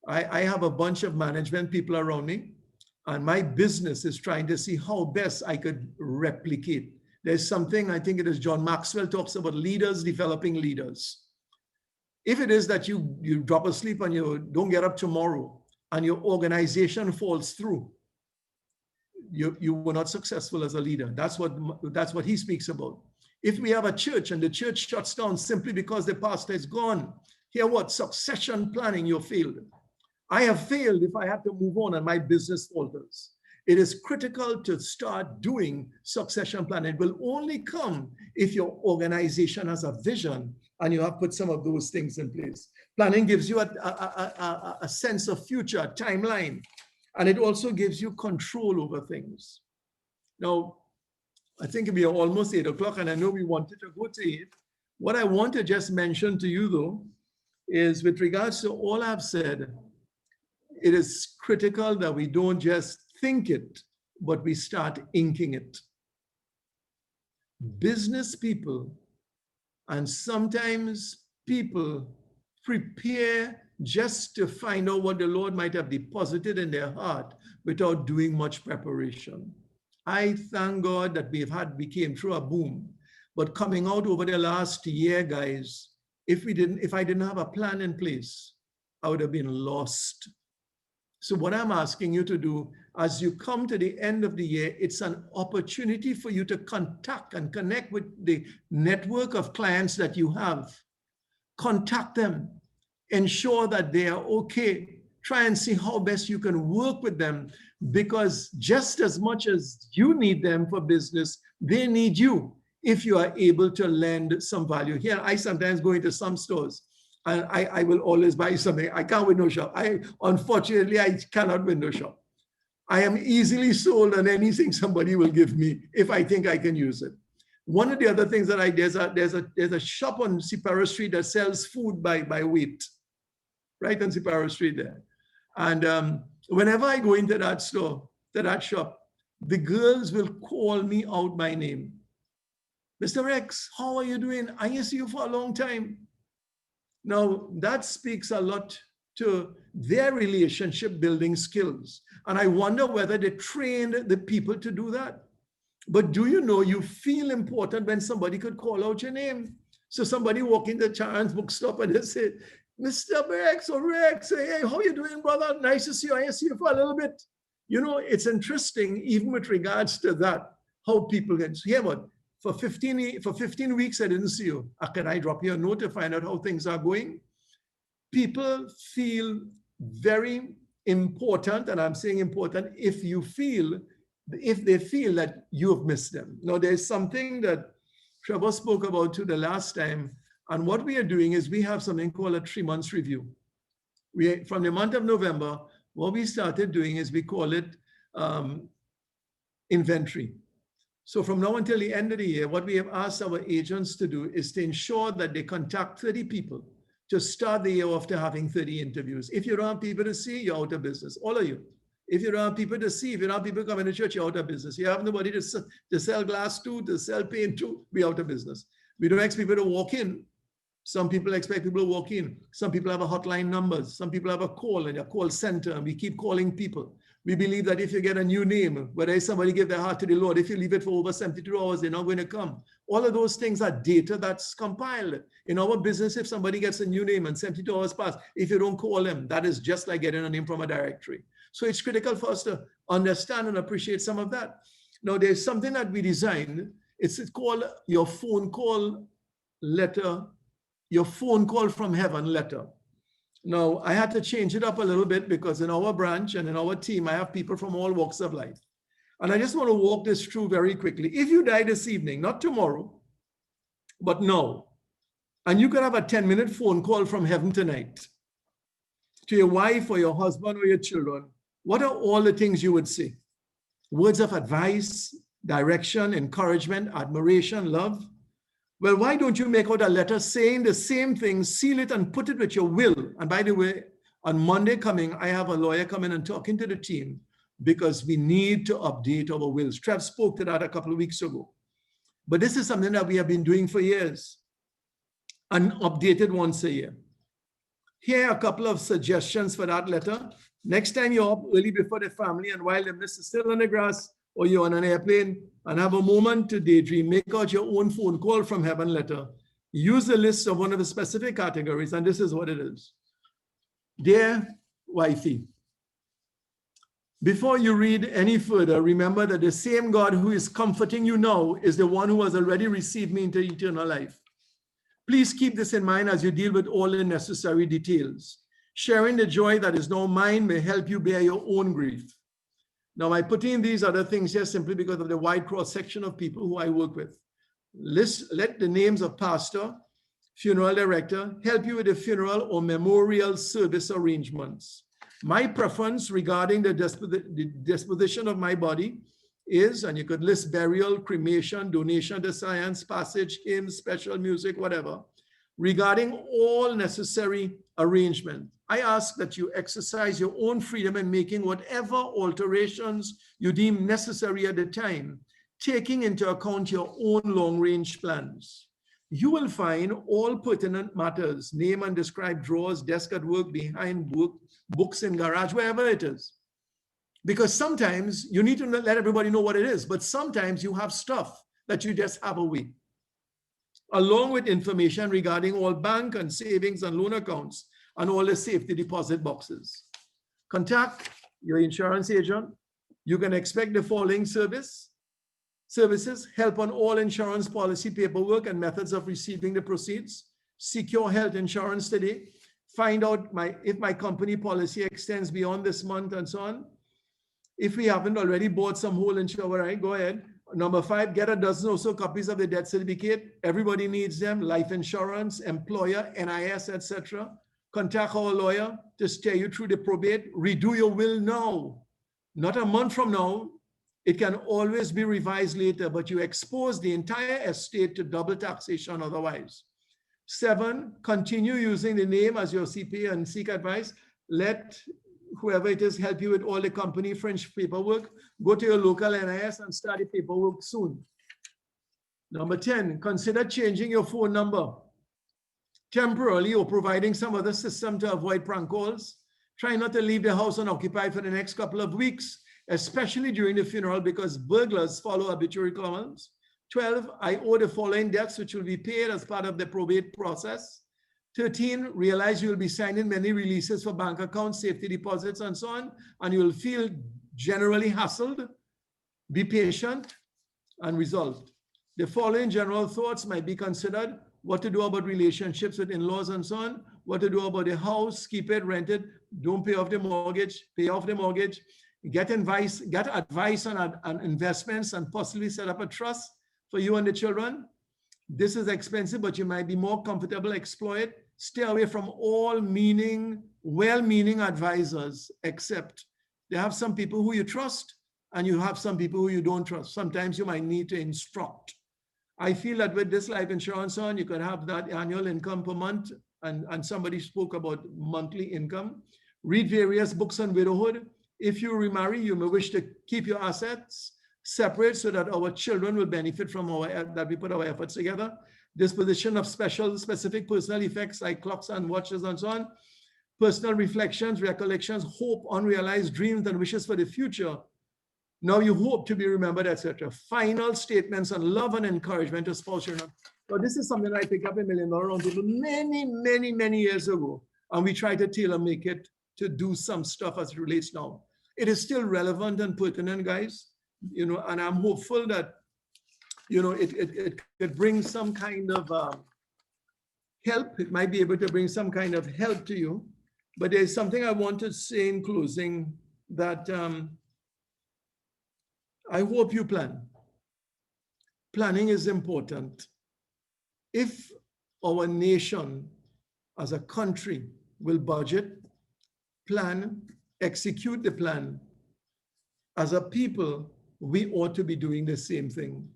I have a bunch of management people around me, and my business is trying to see how best I could replicate. There's something, I think it is John Maxwell talks about, leaders developing leaders. If it is that you drop asleep and you don't get up tomorrow and your organization falls through, you were not successful as a leader. That's what he speaks about. If we have a church and the church shuts down simply because the pastor is gone, hear what? Succession planning, you failed. I have failed if I have to move on and my business falters. It is critical to start doing succession planning. It will only come if your organization has a vision and you have put some of those things in place. Planning gives you a sense of future, a timeline, and it also gives you control over things. Now, I think we are almost 8 o'clock, and I know we wanted to go to 8. What I want to just mention to you, though, is with regards to all I've said, it is critical that we don't just think it, but we start inking it. Business people, and sometimes people prepare just to find out what the Lord might have deposited in their heart without doing much preparation. I thank God that we came through a boom, but coming out over the last year, guys, if I didn't have a plan in place, I would have been lost. So what I'm asking you to do, as you come to the end of the year, it's an opportunity for you to contact and connect with the network of clients that you have. Contact them. ensure that they are okay. Try and see how best you can work with them, because just as much as you need them for business, they need you if you are able to lend some value. Here, I sometimes go into some stores and I will always buy something. I can't window shop. Unfortunately, I cannot window shop. I am easily sold on anything somebody will give me if I think I can use it. One of the other things that there's a shop on Sipara Street that sells food by weight, right on Sipara Street there. And whenever I go into that store, to that shop, the girls will call me out by name. Mr. Rex, how are you doing? I ain't see you for a long time. Now, that speaks a lot to their relationship building skills. And I wonder whether they trained the people to do that. But do you know, you feel important when somebody could call out your name. So somebody walk into Charan's bookstop and they say, Mr. Rex or Rex, hey, how you doing, brother? Nice to see you. I ain't see you for a little bit. You know, it's interesting, even with regards to that, how people can say, yeah, but for 15 weeks, I didn't see you. Can I drop you a note to find out how things are going? People feel very important, and I'm saying important if they feel that you have missed them. Now, there's something that Trevor spoke about too the last time, and what we are doing is we have something called a 3-month review. From the month of November, what we started doing is we call it inventory. So from now until the end of the year, what we have asked our agents to do is to ensure that they contact 30 people to start the year after having 30 interviews. If you don't have people to see, you're out of business, all of you. If you don't have people to see, if you don't have people coming to church, you're out of business. You have nobody to sell glass to, to sell paint to, we're out of business. We don't expect people to walk in. Some people expect people to walk in. Some people have a hotline numbers. Some people have a call and a call center, and we keep calling people. We believe that if you get a new name, whether somebody give their heart to the Lord, if you leave it for over 72 hours, they're not going to come. All of those things are data that's compiled. In our business, if somebody gets a new name and 72 hours pass, if you don't call them, that is just like getting a name from a directory. So it's critical for us to understand and appreciate some of that. Now, there's something that we designed. It's called your phone call letter, your phone call from heaven letter. Now, I had to change it up a little bit because in our branch and in our team, I have people from all walks of life. And I just want to walk this through very quickly. If you die this evening, not tomorrow, but now, and you could have a 10-minute phone call from heaven tonight to your wife or your husband or your children, what are all the things you would say? Words of advice, direction, encouragement, admiration, love. Well, why don't you make out a letter saying the same thing, seal it and put it with your will? And by the way, on Monday coming, I have a lawyer coming and talking to the team because we need to update our wills. Trev spoke to that a couple of weeks ago. But this is something that we have been doing for years and updated once a year. Here are a couple of suggestions for that letter. Next time you're up early before the family and while the miss is still on the grass or you're on an airplane and have a moment to daydream, make out your own phone call from heaven letter. Use a list of one of the specific categories, and this is what it is. Dear wifey, before you read any further, remember that the same God who is comforting you now is the one who has already received me into eternal life. Please keep this in mind as you deal with all the necessary details. Sharing the joy that is now mine may help you bear your own grief. Now, I put in these other things here simply because of the wide cross-section of people who I work with. Let the names of pastor, funeral director, help you with the funeral or memorial service arrangements. My preference regarding the disposition of my body is, and you could list burial, cremation, donation to science, passage, hymns, special music, whatever. Regarding all necessary arrangement, I ask that you exercise your own freedom in making whatever alterations you deem necessary at the time, taking into account your own long-range plans. You will find all pertinent matters, name and describe drawers, desk at work, behind work, books in garage, wherever it is. Because sometimes you need to let everybody know what it is, but sometimes you have stuff that you just have away. Along with information regarding all bank and savings and loan accounts and all the safety deposit boxes. Contact your insurance agent. You can expect the following services: help on all insurance policy paperwork and methods of receiving the proceeds, secure health insurance today, find out if my company policy extends beyond this month and so on. If we haven't already bought some whole insurance, right, go ahead. Number 5, get a dozen or so copies of the death certificate. Everybody needs them. Life insurance, employer, NIS, etc. Contact our lawyer to steer you through the probate. Redo your will now, not a month from now. It can always be revised later, but you expose the entire estate to double taxation otherwise. 7, continue using the name as your CPA and seek advice. Let whoever it is help you with all the company French paperwork. Go to your local NIS and start the paperwork soon. Number 10, consider changing your phone number temporarily or providing some other system to avoid prank calls. Try not to leave the house unoccupied for the next couple of weeks, especially during the funeral, because burglars follow obituary columns. 12, I owe the following debts which will be paid as part of the probate process. 13, realize you will be signing many releases for bank accounts, safety deposits, and so on, and you will feel generally hassled. Be patient and resolved. The following general thoughts might be considered: what to do about relationships with in-laws and so on, what to do about the house, keep it, rent it, don't pay off the mortgage, pay off the mortgage, get advice on investments, and possibly set up a trust for you and the children. This is expensive, but you might be more comfortable, explore it. Stay away from all well-meaning advisors, except they have some people who you trust and you have some people who you don't trust. Sometimes you might need to instruct. I feel that with this life insurance on, you can have that annual income per month, and somebody spoke about monthly income. Read various books on widowhood. If you remarry, you may wish to keep your assets separate so that our children will benefit from that we put our efforts together. Disposition of specific personal effects like clocks and watches and so on. Personal reflections, recollections, hope, unrealized dreams and wishes for the future. Now you hope to be remembered, etc. Final statements on love and encouragement to spouse children. So this is something I picked up in $1 Million Roundtable many years ago. And we try to tailor make it to do some stuff as it relates now. It is still relevant and pertinent, guys. You know, and I'm hopeful that, you know, it could bring some kind of help. It might be able to bring some kind of help to you. But there's something I want to say in closing that I hope you plan. Planning is important. If our nation as a country will budget, plan, execute the plan, as a people, we ought to be doing the same thing.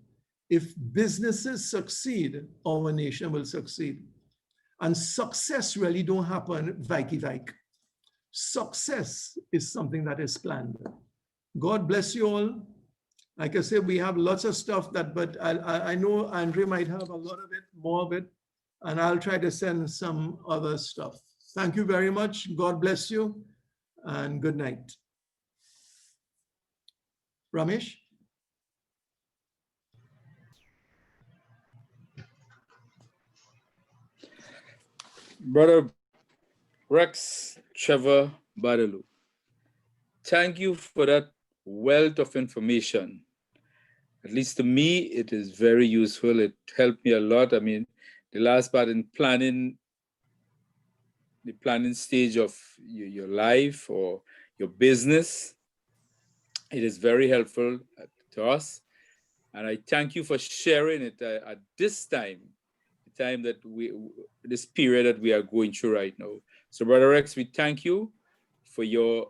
If businesses succeed, our nation will succeed. And success really don't happen vike. Success is something that is planned. God bless you all. Like I said, we have lots of stuff but I know Andre might have a lot of it, more of it, and I'll try to send some other stuff. Thank you very much. God bless you, and good night. Ramesh? Brother Rex Trevor Baddaloo, thank you for that wealth of information. At least to me, it is very useful. It helped me a lot. I mean, the last part in planning, the planning stage of your life or your business, it is very helpful to us. And I thank you for sharing it at this time, the time that this period that we are going through right now. So Brother Rex, we thank you for your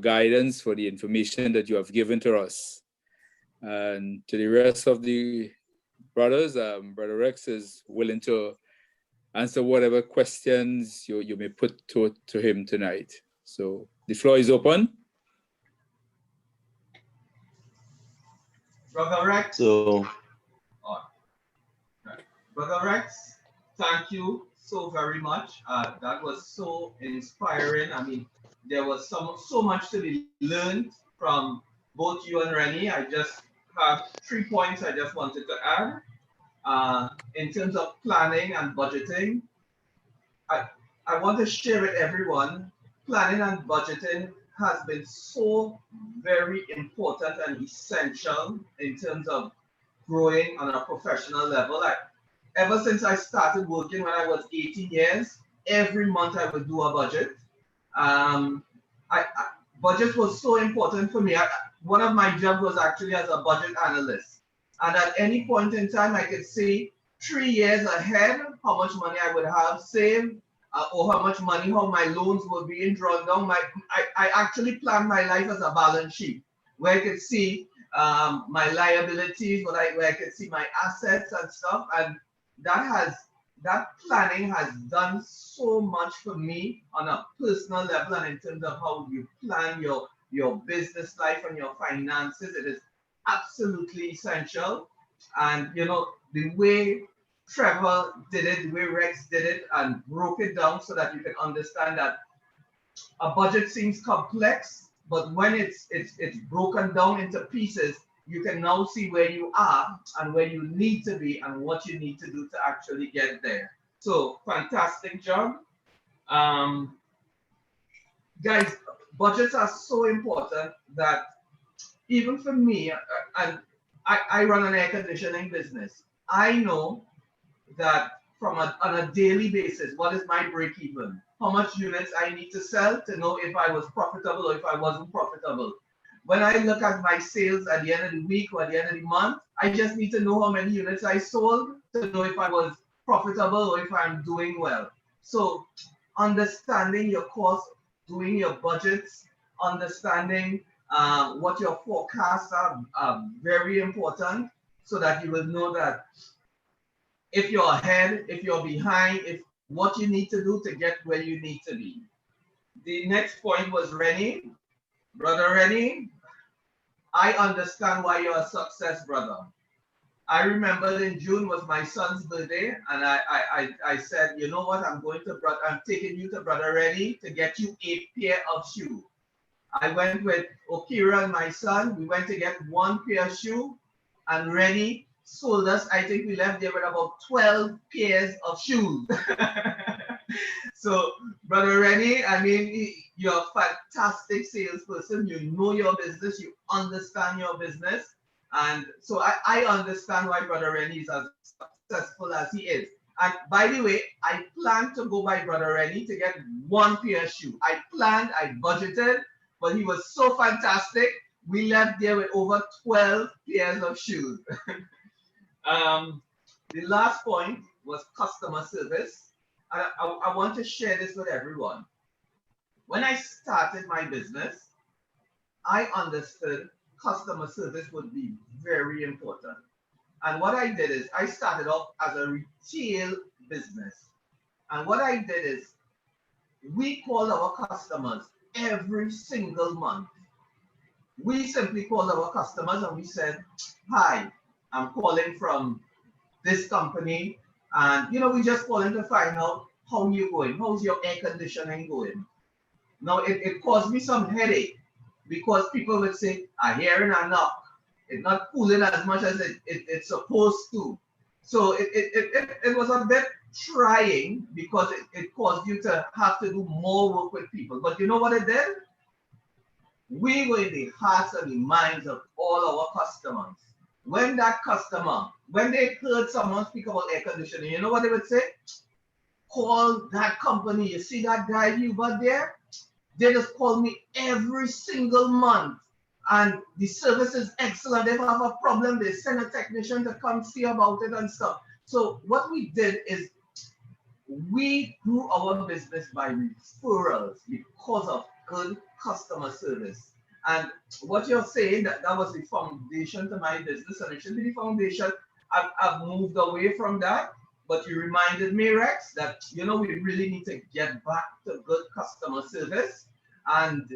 guidance, for the information that you have given to us. And to the rest of the brothers, Brother Rex is willing to answer whatever questions you may put to him tonight. So the floor is open. Brother Rex. So, Brother Rex, thank you so very much. That was so inspiring. I mean, there was so much to be learned from both you and Rennie. I just have 3 points I just wanted to add. In terms of planning and budgeting, I want to share with everyone, planning and budgeting has been so very important and essential in terms of growing on a professional level. Ever since I started working when I was 18 years, every month I would do a budget. Budget was so important for me. One of my jobs was actually as a budget analyst. And at any point in time, I could see 3 years ahead how much money I would have saved, or how much money, how my loans were being drawn down. I actually planned my life as a balance sheet, where I could see my liabilities, where I could see my assets and stuff. And that planning has done so much for me on a personal level, and in terms of how you plan your business life and your finances. It is absolutely essential. And you know, the way Trevor did it, the way Rex did it, and broke it down so that you can understand that a budget seems complex, but when it's broken down into pieces, you can now see where you are and where you need to be and what you need to do to actually get there. So fantastic job. Guys, budgets are so important that even for me, and I run an air conditioning business, I know that on a daily basis, what is my break even? How much units I need to sell to know if I was profitable or if I wasn't profitable. When I look at my sales at the end of the week or at the end of the month, I just need to know how many units I sold to know if I was profitable or if I'm doing well. So understanding your cost, doing your budgets, understanding what your forecasts are very important, so that you will know that if you're ahead, if you're behind, if what you need to do to get where you need to be. The next point was Rennie. Brother Rennie, I understand why you're a success, brother. I remember in June was my son's birthday, and I said, you know what, I'm taking you to Brother Rennie to get you a pair of shoes. I went with Okira and my son. We went to get one pair of shoes, and Rennie sold us, I think we left there with about 12 pairs of shoes. So, Brother Rennie, I mean, you're a fantastic salesperson. You know your business, you understand your business. And so I understand why Brother Rennie is as successful as he is. And by the way, I planned to go by Brother Rennie to get one pair of shoes. I budgeted, but he was so fantastic. We left there with over 12 pairs of shoes. The last point was customer service. I want to share this with everyone. When I started my business, I understood customer service would be very important. And what I did is I started off as a retail business. And what I did is we called our customers every single month. We simply called our customers and we said, hi, I'm calling from this company. And, you know, we just calling to find out how you're going. How's your air conditioning going? Now, it caused me some headache because people would say, I hear and I knock. It's not cooling as much as it's supposed to. So it was a bit trying because it caused you to have to do more work with people. But you know what it did? We were in the hearts and the minds of all our customers. When they heard someone speak about air conditioning, you know what they would say? Call that company. You see that guy you got there? They just call me every single month. And the service is excellent. If I have a problem, they send a technician to come see about it and stuff. So what we did is we grew our business by referrals because of good customer service. And what you're saying, that was the foundation to my business, and it should be the foundation. I've moved away from that, but you reminded me, Rex, that, you know, we really need to get back to good customer service. And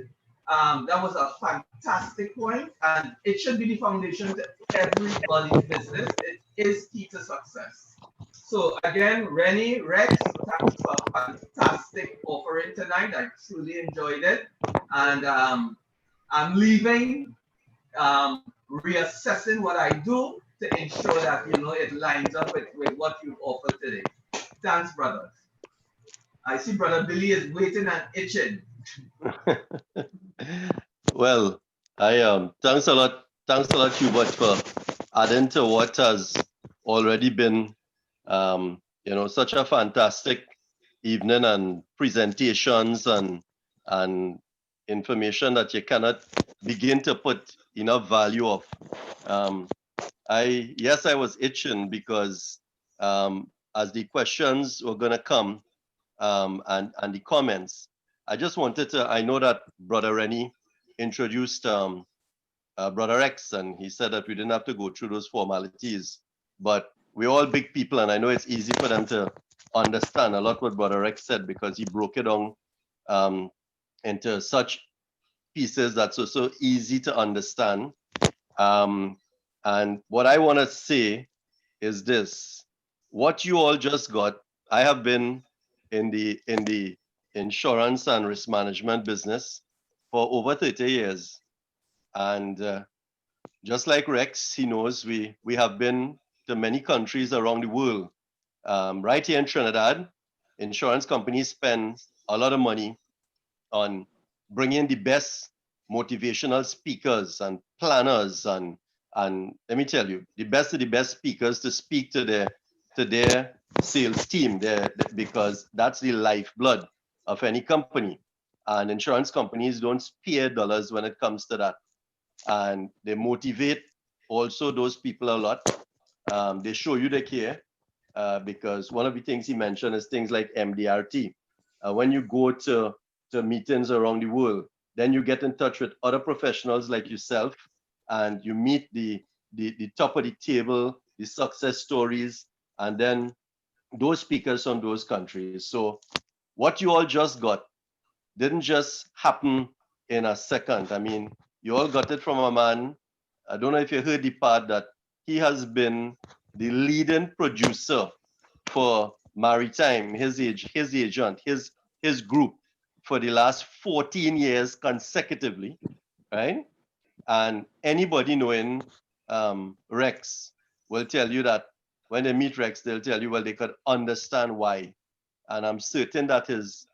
that was a fantastic point, and it should be the foundation to everybody's business. It is key to success. So again, Rennie, Rex, thanks for a fantastic offering tonight. I truly enjoyed it. And I'm leaving, reassessing what I do to ensure that, you know, it lines up with what you've offered today. Thanks, brothers. I see Brother Billy is waiting and itching. Well, thanks a lot, Hubert, for adding to what has already been, you know, such a fantastic evening and presentations and information that you cannot begin to put enough value of. I was itching because as the questions were gonna come and the comments, I just wanted to, I know that Brother Rennie introduced Brother X, and he said that we didn't have to go through those formalities, but we're all big people, and I know it's easy for them to understand a lot what Brother X said because he broke it down into such pieces that's so easy to understand. And what I want to say is this: what you all just got, I have been in the insurance and risk management business for over 30 years. And just like Rex, he knows we have been to many countries around the world. Right here in Trinidad, insurance companies spend a lot of money on bringing the best motivational speakers and planners and let me tell you, the best of the best speakers to speak to their sales team there, because that's the lifeblood of any company. And insurance companies don't spare dollars when it comes to that. And they motivate also those people a lot. They show you they care because one of the things he mentioned is things like MDRT. When you go to meetings around the world, then you get in touch with other professionals like yourself, and you meet the top of the table, the success stories, and then those speakers from those countries. So what you all just got didn't just happen in a second. I mean, you all got it from a man. I don't know if you heard the part that he has been the leading producer for Maritime, his agent, his group for the last 14 years consecutively, right? And anybody knowing Rex will tell you that when they meet Rex, they'll tell you, well, they could understand why. And I'm certain that his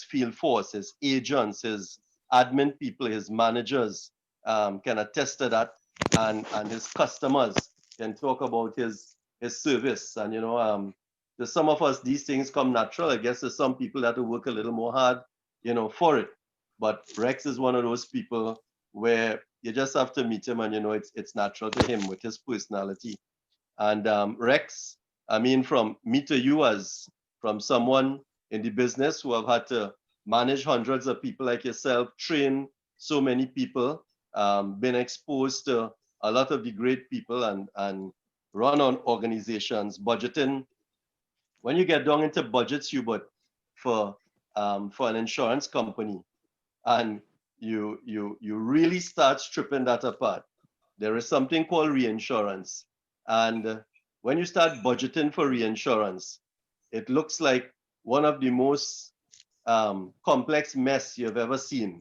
field force, his agents, his admin people, his managers can attest to that, and his customers can talk about his service. And to some of us, these things come natural. I guess there's some people that will work a little more hard, for it. But Rex is one of those people where you just have to meet him, and it's natural to him with his personality. And Rex, I mean, from me to you, as from someone in the business who have had to manage hundreds of people like yourself, train so many people, been exposed to a lot of the great people and run on organizations, budgeting. When you get down into budgets, Hubert, for an insurance company, and you really start stripping that apart, there is something called reinsurance. And when you start budgeting for reinsurance, it looks like one of the most complex mess you've ever seen,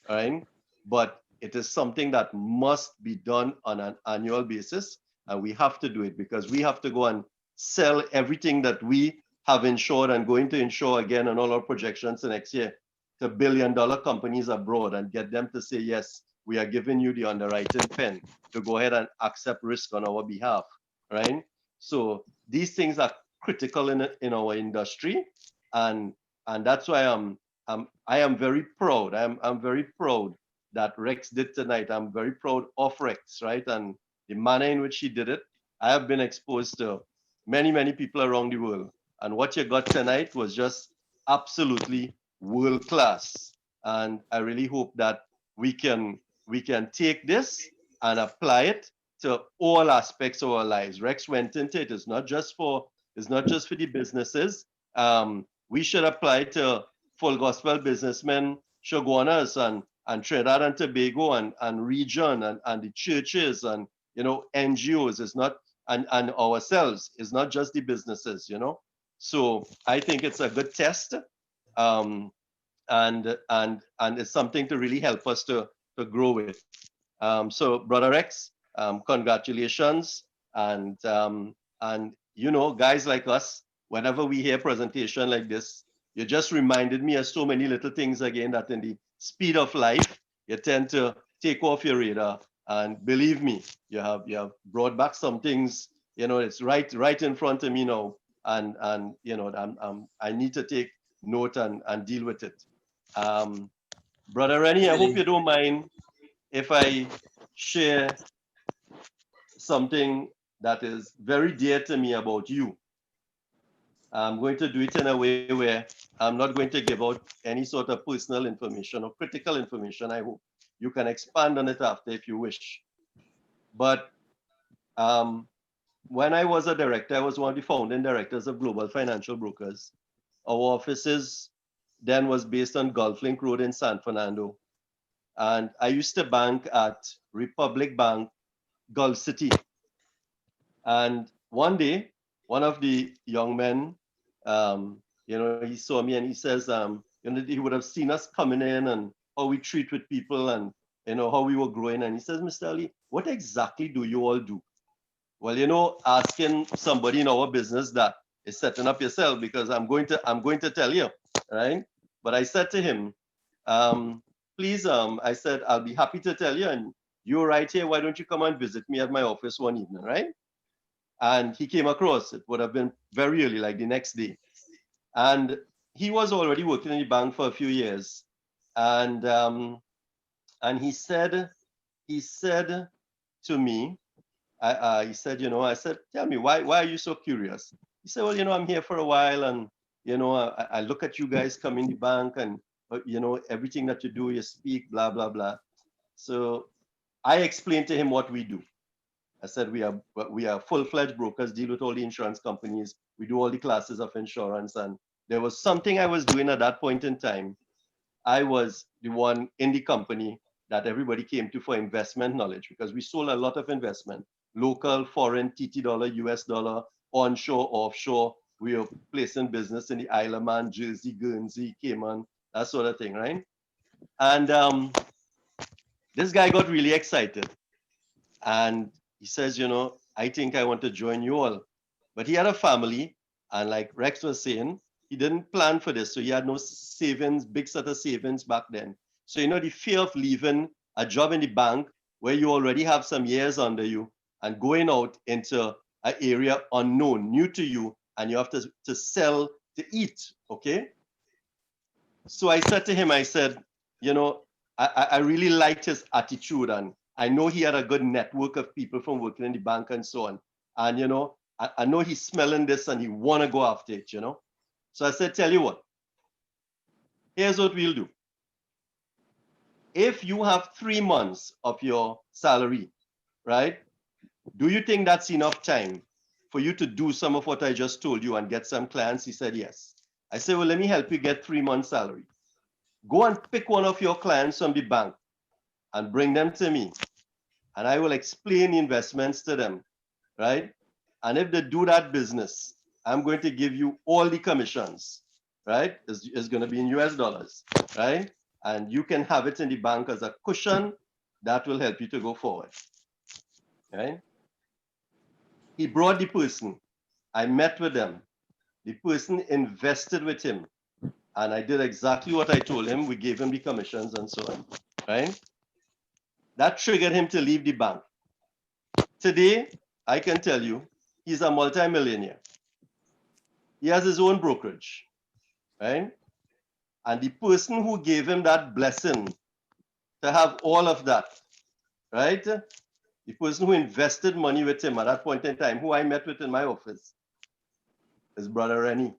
right? But it is something that must be done on an annual basis, and we have to do it because we have to go and sell everything that we have insured and going to insure again on all our projections the next year to billion-dollar companies abroad and get them to say, yes, we are giving you the underwriting pen to go ahead and accept risk on our behalf, right? So these things are critical in our industry, and that's why I am very proud. I'm very proud that Rex did tonight. I'm very proud of Rex, right? And the manner in which he did it. I have been exposed to many people around the world, and what you got tonight was just absolutely world class. And I really hope that we can take this and apply it to all aspects of our lives. Rex went into it. It's not just for the businesses. We should apply to full gospel businessmen, Chaguanas and Trinidad and Tobago and region and the churches and NGOs. It's not and ourselves. It's not just the businesses, So I think it's a good test. And it's something to really help us to grow with. So Brother Rex, congratulations. And guys like us, whenever we hear a presentation like this, you just reminded me of so many little things again that in the speed of life, you tend to take off your radar. And believe me, you have brought back some things, it's right in front of me now. and you know, I need to take note and deal with it. Brother Rennie, I hope you don't mind if I share something that is very dear to me about you. I'm going to do it in a way where I'm not going to give out any sort of personal information or critical information. I hope you can expand on it after if you wish. But when I was a director, I was one of the founding directors of Global Financial Brokers. Our offices then was based on Gulf Link Road in San Fernando. And I used to bank at Republic Bank, Gulf City. And one day, one of the young men, you know, he saw me and he says, you know, he would have seen us coming in and how we treat with people and, you know, how we were growing. And he says, Mr. Ali, what exactly do you all do? Well, you know, asking somebody in our business that is setting up yourself, because I'm going to tell you, right? But I said to him, please, I said, I'll be happy to tell you, and you're right here, why don't you come and visit me at my office one evening, right? And he came across, it would have been very early, like the next day. And he was already working in the bank for a few years. And he said to me, he said, you know, I said, tell me, why are you so curious? He said, well, you know, I'm here for a while, and, you know, I look at you guys come in the bank, and, you know, everything that you do, you speak, blah, blah, blah. So I explained to him what we do. I said, we are full-fledged brokers, deal with all the insurance companies. We do all the classes of insurance. And there was something I was doing at that point in time. I was the one in the company that everybody came to for investment knowledge, because we sold a lot of investment, local, foreign, TT dollar, US dollar, onshore, offshore. We were placing business in the Isle of Man, Jersey, Guernsey, Cayman, that sort of thing, right? And this guy got really excited. And he says, you know, I think I want to join you all. But he had a family, and like Rex was saying, he didn't plan for this. So he had no savings, big set of savings back then. So, you know, the fear of leaving a job in the bank where you already have some years under you and going out into an area unknown, new to you, and you have to sell to eat, okay? So I said to him, I said, you know, I really liked his attitude, and I know he had a good network of people from working in the bank and so on. And, you know, I know he's smelling this and he want to go after it, you know. So I said, tell you what, here's what we'll do. If you have 3 months of your salary, right, do you think that's enough time for you to do some of what I just told you and get some clients? He said, yes. I said, well, let me help you get 3 months salary. Go and pick one of your clients from the bank and bring them to me. And I will explain investments to them, right? And if they do that business, I'm going to give you all the commissions, right? It's going to be in US dollars, right? And you can have it in the bank as a cushion that will help you to go forward, right? He brought the person. I met with them. The person invested with him. And I did exactly what I told him. We gave him the commissions and so on, right? That triggered him to leave the bank. Today, I can tell you, he's a multimillionaire. He has his own brokerage, right? And the person who gave him that blessing to have all of that, right? The person who invested money with him at that point in time, who I met with in my office, is Brother Rennie.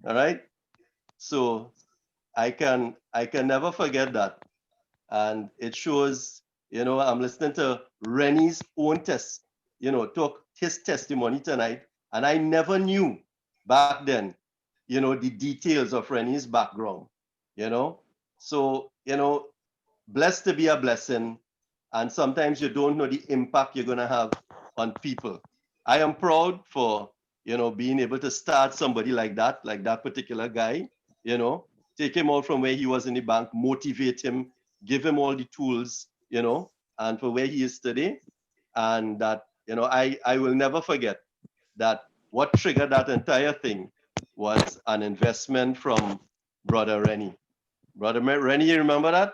All right? So I can never forget that. And it shows, you know, I'm listening to Rennie's own talk his testimony tonight. And I never knew back then, you know, the details of Rennie's background, you know. So, you know, blessed to be a blessing. And sometimes you don't know the impact you're going to have on people. I am proud for, you know, being able to start somebody like that particular guy, you know, take him out from where he was in the bank, motivate him, give him all the tools, you know, and for where he is today. And that, you know, I will never forget that what triggered that entire thing was an investment from Brother Rennie. Brother Rennie, you remember that?